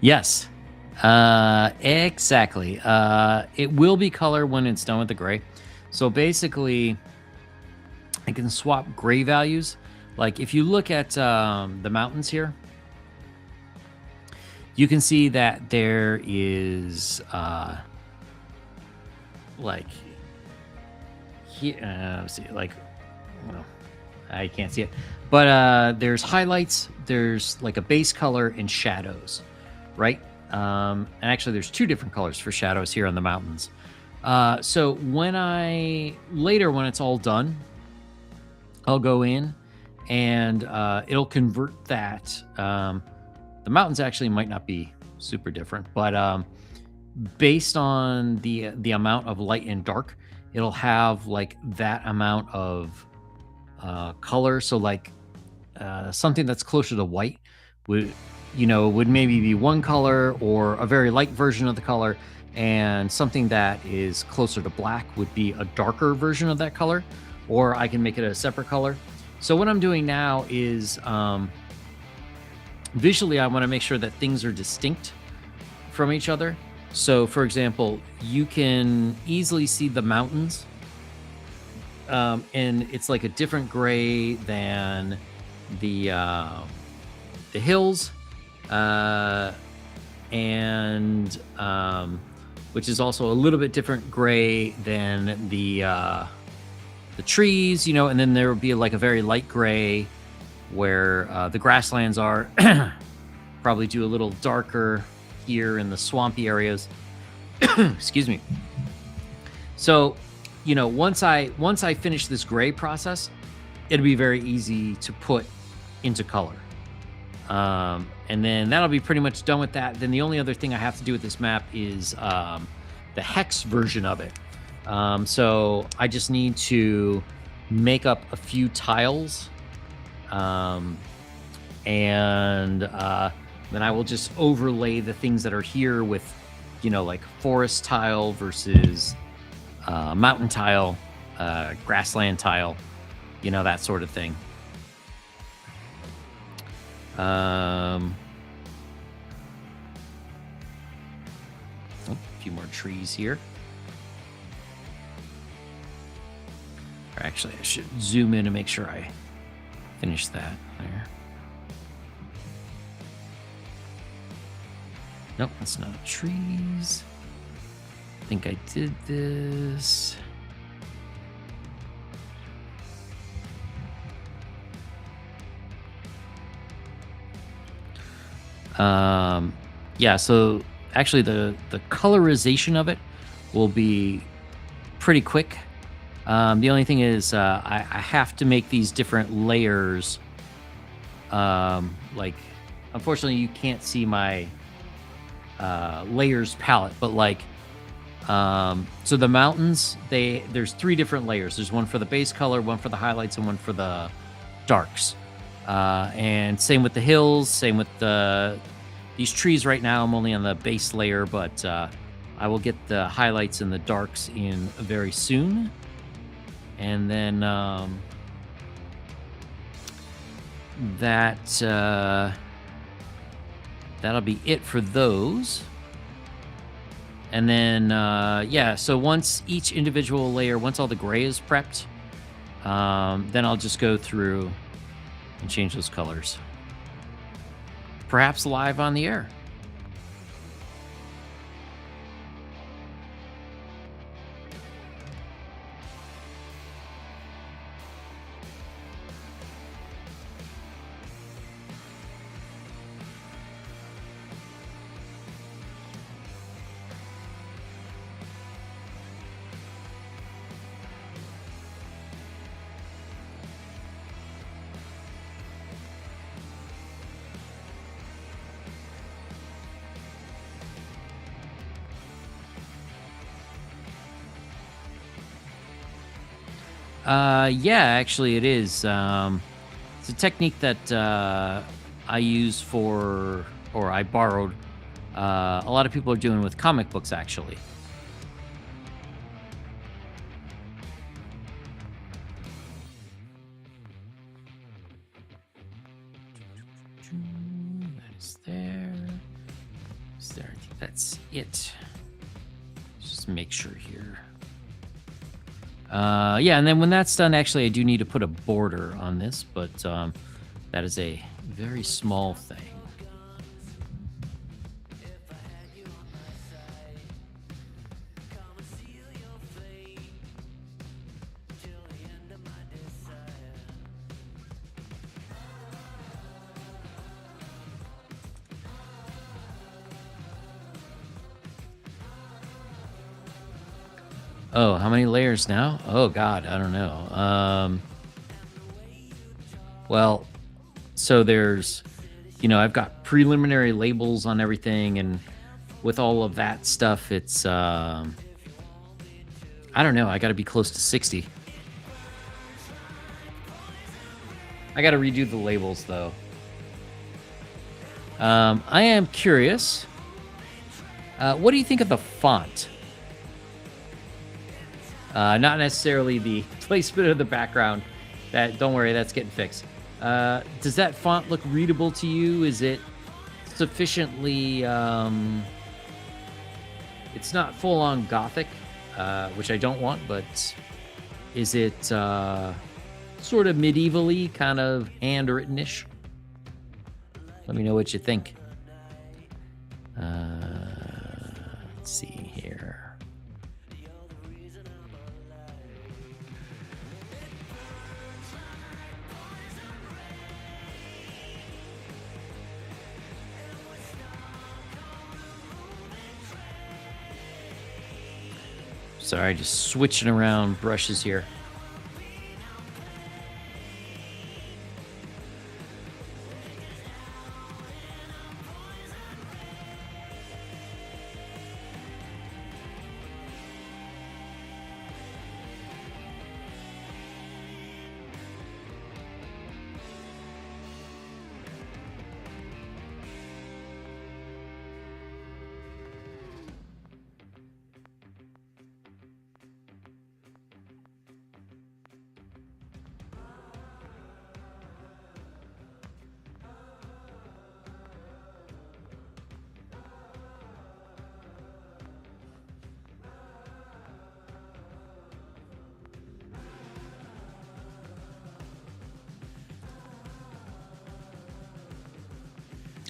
Yes. Exactly. It will be color when it's done with the gray. So basically, I can swap gray values. Like if you look at the mountains here, you can see that there is like here. Let's see, like, well, I can't see it, but there's highlights. There's like a base color and shadows, right? And actually, there's two different colors for shadows here on the mountains. So when it's all done, I'll go in and it'll convert that. The mountains actually might not be super different, but based on the amount of light and dark, it'll have like that amount of color. So like something that's closer to white would maybe be one color or a very light version of the color, and something that is closer to black would be a darker version of that color, or I can make it a separate color. So what I'm doing now is visually, I want to make sure that things are distinct from each other. So for example, you can easily see the mountains, and it's like a different gray than the hills, and which is also a little bit different gray than the trees, and then there will be like a very light gray where the grasslands are. Probably do a little darker here in the swampy areas. Excuse me. So, once I finish this gray process, it'll be very easy to put into color. And then that'll be pretty much done with that. Then the only other thing I have to do with this map is the hex version of it. So I just need to make up a few tiles, and then I will just overlay the things that are here with, like forest tile versus mountain tile, grassland tile, that sort of thing. A few more trees here. Or actually, I should zoom in and make sure I finish that there. Nope, that's not trees. I think I did this. Yeah, so actually the colorization of it will be pretty quick. The only thing is I have to make these different layers. Like, unfortunately, you can't see my layers palette, but like, so the mountains, there's three different layers. There's one for the base color, one for the highlights, and one for the darks. And same with the hills, same with these trees. Right now I'm only on the base layer, but I will get the highlights and the darks in very soon. And then that'll be it for those. And then yeah, so once each individual layer, once all the gray is prepped, then I'll just go through and change those colors. Perhaps live on the air. Yeah, actually it is. It's a technique that I use or I borrowed. A lot of people are doing with comic books, actually. That Is there? Is there? I think that's it. Just make sure here. Yeah, and then when that's done, actually, I do need to put a border on this, but that is a very small thing. Oh, how many layers now? Oh, God, I don't know. Well, so there's, I've got preliminary labels on everything, and with all of that stuff, it's, I don't know, I got to be close to 60. I got to redo the labels, though. I am curious. What do you think of the font? Not necessarily the placement of the background. Don't worry, that's getting fixed. Does that font look readable to you? Is it sufficiently? It's not full-on Gothic, which I don't want, but is it sort of medievally, kind of handwritten-ish? Let me know what you think. Let's see here. Sorry, just switching around brushes here.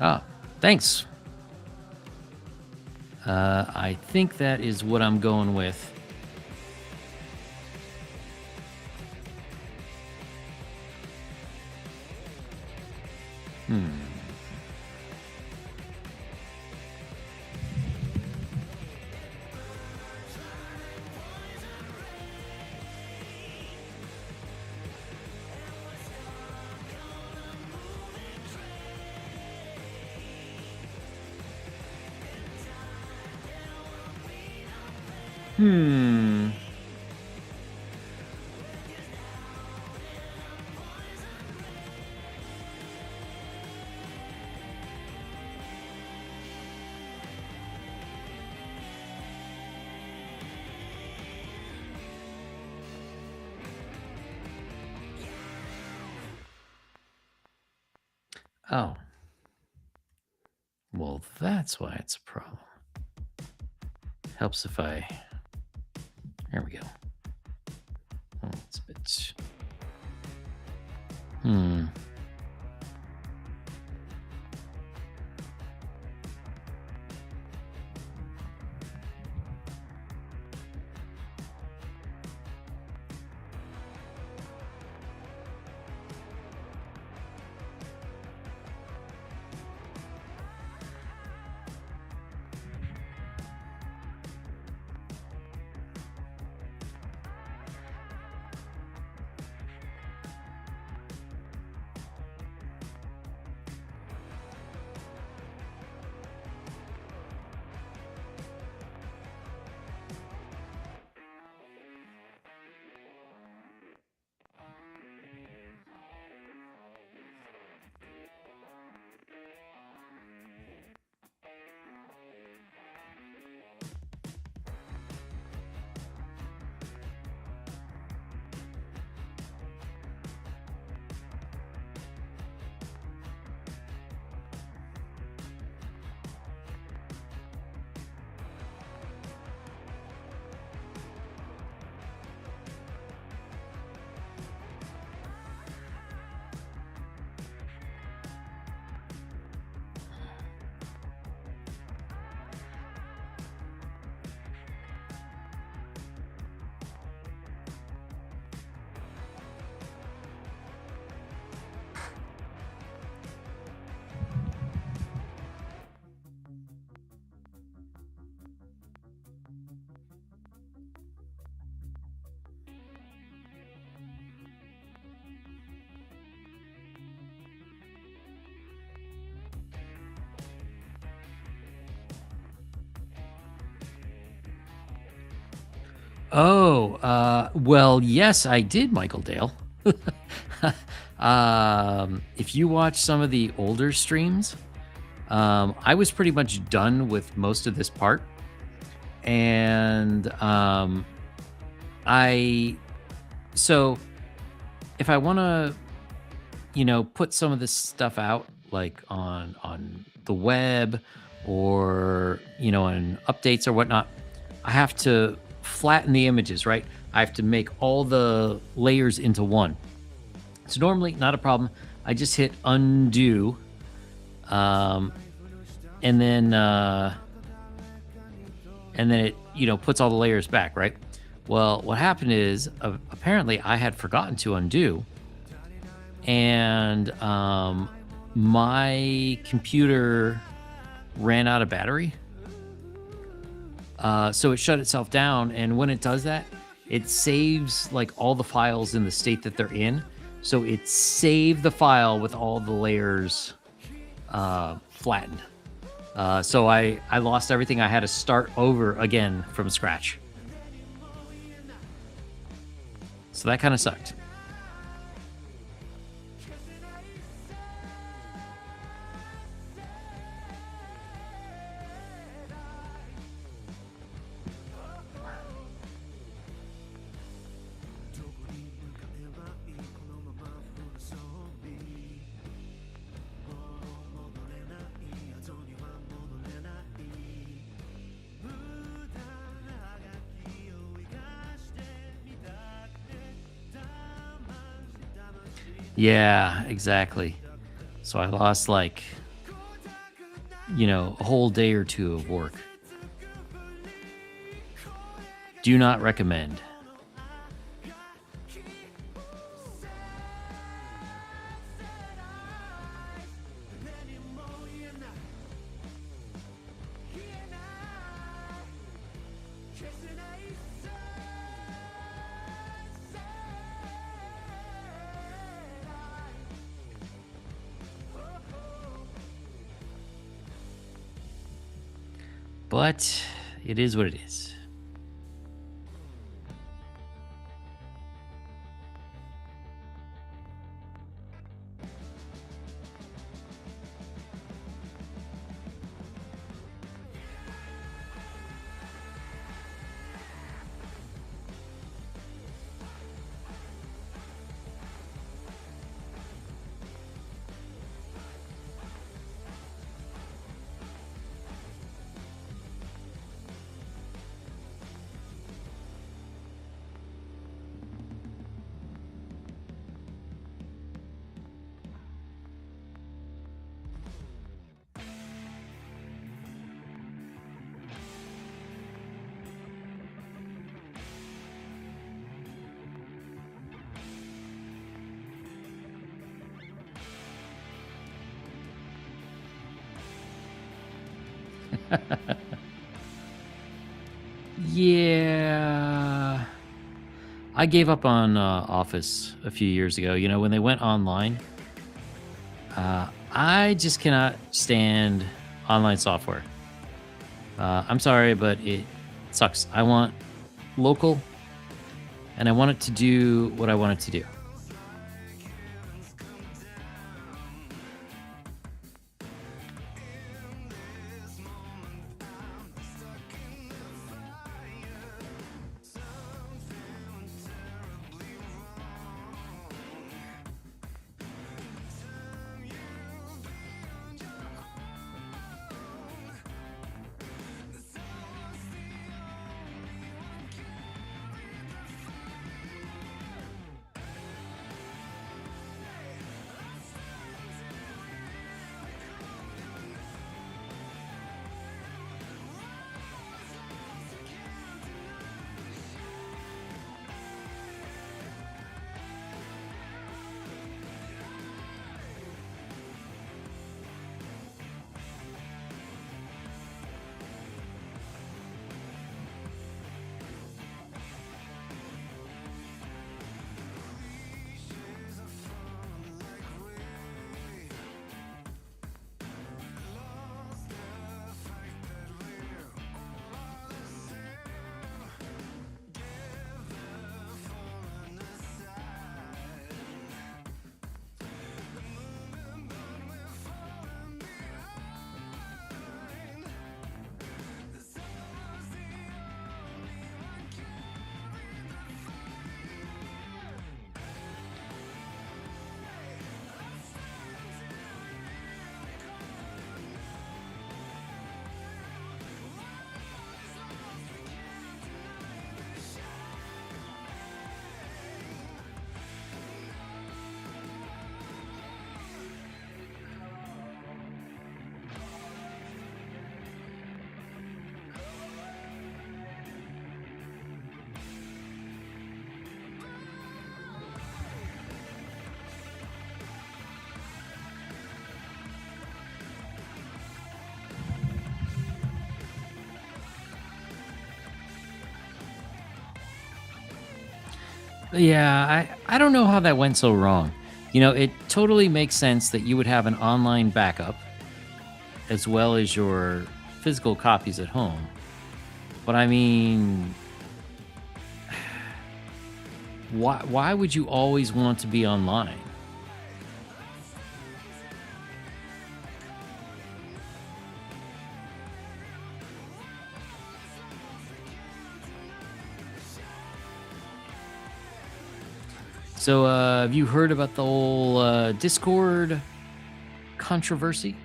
Ah, thanks. I think that is what I'm going with. Oh. Well, that's why it's a problem. Helps if I... There we go. Oh, it's a bit... Oh, well, yes, I did, Michael Dale. If you watch some of the older streams, I was pretty much done with most of this part. And I, so if I want to, put some of this stuff out like on the web or, on updates or whatnot, I have to flatten the images, right? I have to make all the layers into one. It's normally not a problem. I just hit undo, um, and then it puts all the layers back, right? Well, what happened is apparently I had forgotten to undo, and my computer ran out of battery. So it shut itself down, and when it does that, it saves like all the files in the state that they're in. So it saved the file with all the layers flattened. So I lost everything. I had to start over again from scratch. So that kind of sucked. Yeah, exactly. So I lost like, a whole day or two of work. Do not recommend. But it is what it is. Yeah. I gave up on Office a few years ago. When they went online, I just cannot stand online software. I'm sorry, but it sucks. I want local, and I want it to do what I want it to do. Yeah, I don't know how that went so wrong. It totally makes sense that you would have an online backup as well as your physical copies at home. But I mean, why would you always want to be online? So, have you heard about the whole Discord controversy?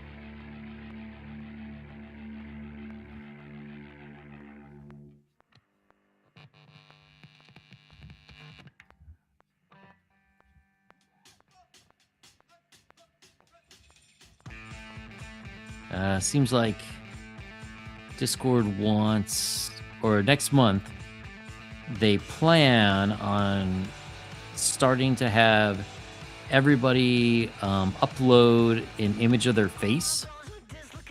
Seems like Discord wants, or next month, they plan on starting to have everybody upload an image of their face.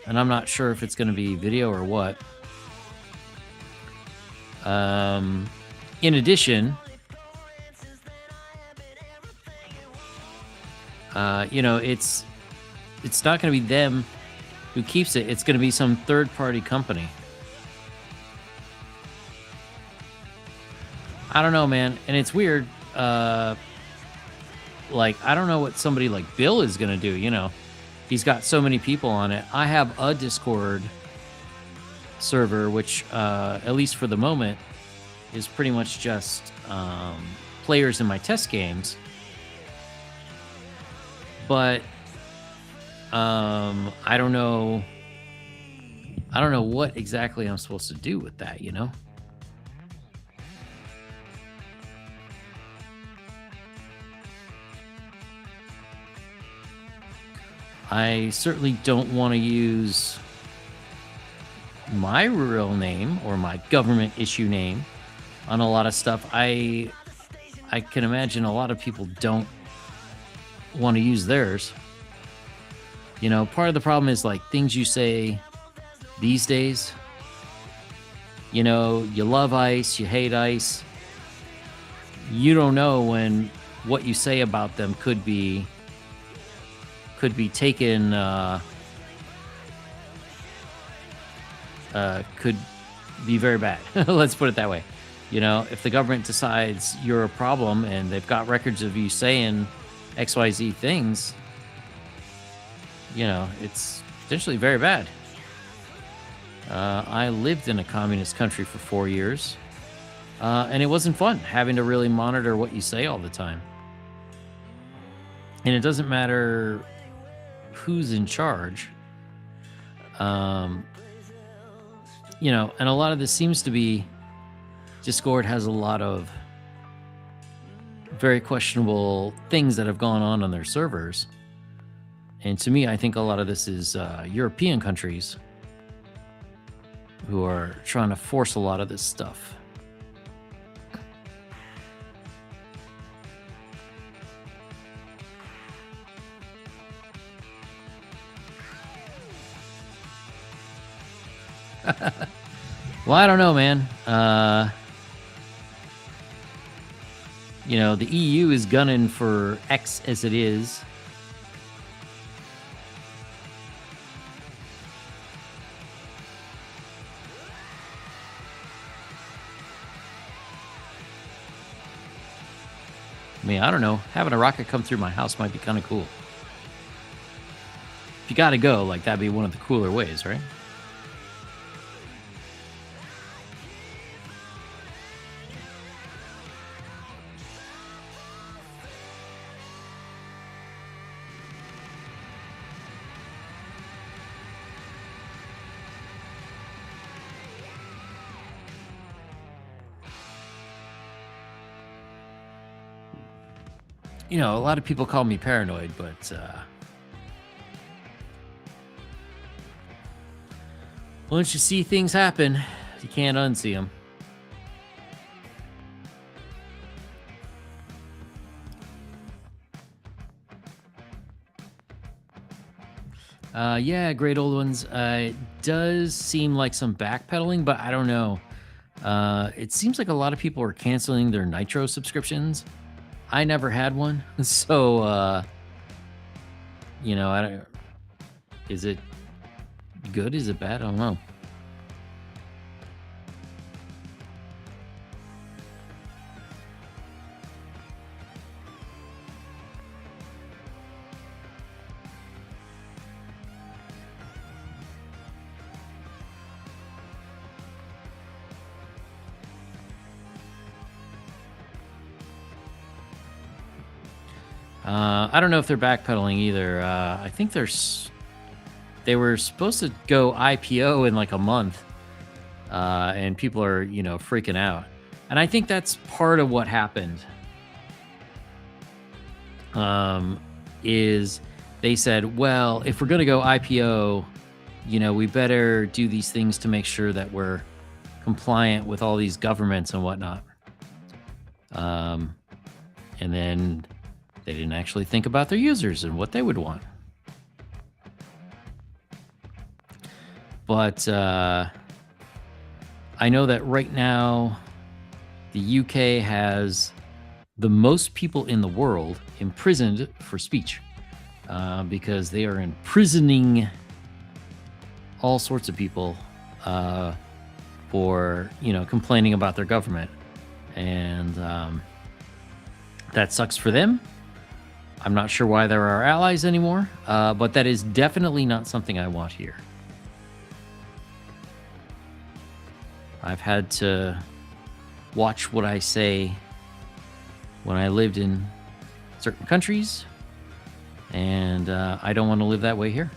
And I'm not sure if it's going to be video or what. In addition, it's not going to be them who keeps it. It's going to be some third-party company. I don't know, man. And it's weird. Like, I don't know what somebody like Bill is going to do. He's got so many people on it. I have a Discord server, which, at least for the moment, is pretty much just players in my test games. But I don't know what exactly I'm supposed to do with that. I certainly don't want to use my real name or my government issue name on a lot of stuff. I can imagine a lot of people don't want to use theirs. Part of the problem is like things you say these days. You love ice, you hate ice. You don't know when what you say about them could be taken, could be very bad. Let's put it that way. If the government decides you're a problem and they've got records of you saying XYZ things, it's potentially very bad. I lived in a communist country for 4 years, and it wasn't fun having to really monitor what you say all the time. And it doesn't matter who's in charge. And a lot of this seems to be Discord has a lot of very questionable things that have gone on their servers. And to me, I think a lot of this is European countries who are trying to force a lot of this stuff. Well, I don't know, man. The EU is gunning for X as it is. I mean, I don't know. Having a rocket come through my house might be kind of cool. If you gotta go, like, that'd be one of the cooler ways, right? A lot of people call me paranoid, but once you see things happen, you can't unsee them. Yeah, great old ones. It does seem like some backpedaling, but I don't know. It seems like a lot of people are canceling their Nitro subscriptions. I never had one, so I don't. Is it good? Is it bad? I don't know. I don't know if they're backpedaling either. I think they were supposed to go IPO in like a month, and people are freaking out. And I think that's part of what happened. Is they said, well, if we're going to go IPO, we better do these things to make sure that we're compliant with all these governments and whatnot. And then they didn't actually think about their users and what they would want. But I know that right now, the UK has the most people in the world imprisoned for speech, because they are imprisoning all sorts of people for complaining about their government, and that sucks for them. I'm not sure why they're our allies anymore, but that is definitely not something I want here. I've had to watch what I say when I lived in certain countries, and I don't want to live that way here.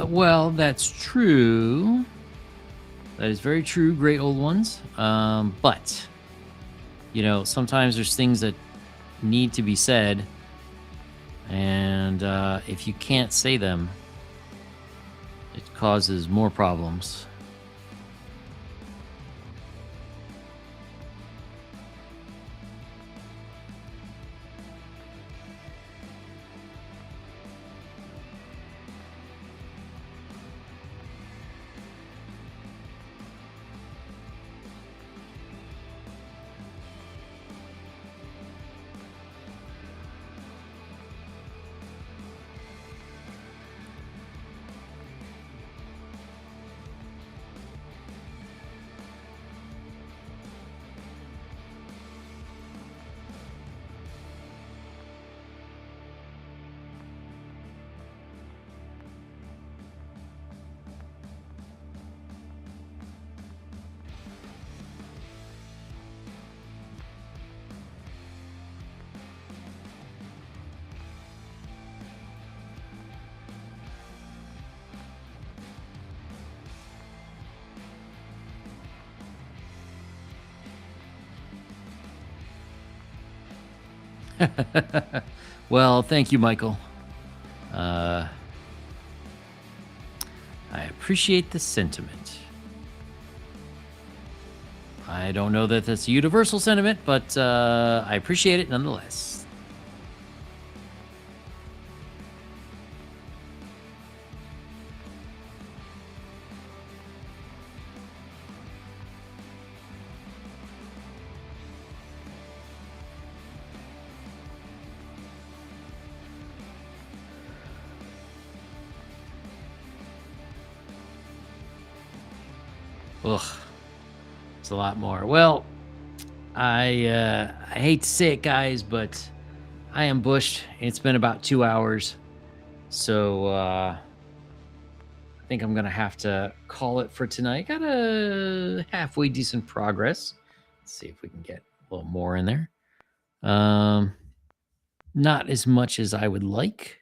Well, that's true. That is very true, great old ones. But, sometimes there's things that need to be said, and if you can't say them, it causes more problems. Well, thank you, Michael. I appreciate the sentiment. I don't know that that's a universal sentiment, but I appreciate it nonetheless. Ugh, it's a lot more. Well, I hate to say it, guys, but I am bushed. It's been about 2 hours, so I think I'm gonna have to call it for tonight. Got a halfway decent progress. Let's see if we can get a little more in there. Not as much as I would like,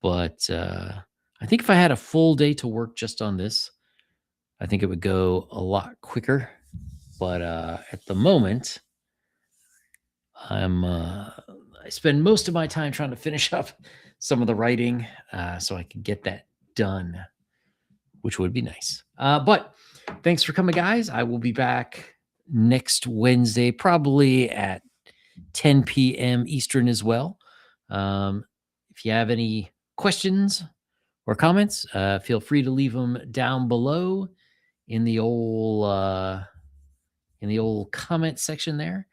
but I think if I had a full day to work just on this, I think it would go a lot quicker. But at the moment, I spend most of my time trying to finish up some of the writing so I can get that done, which would be nice. But thanks for coming, guys. I will be back next Wednesday, probably at 10 p.m. Eastern as well. If you have any questions or comments, feel free to leave them down below in the old comment section there.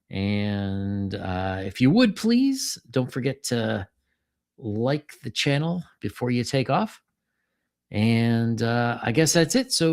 And if you would please, don't forget to like the channel before you take off. And I guess that's it. So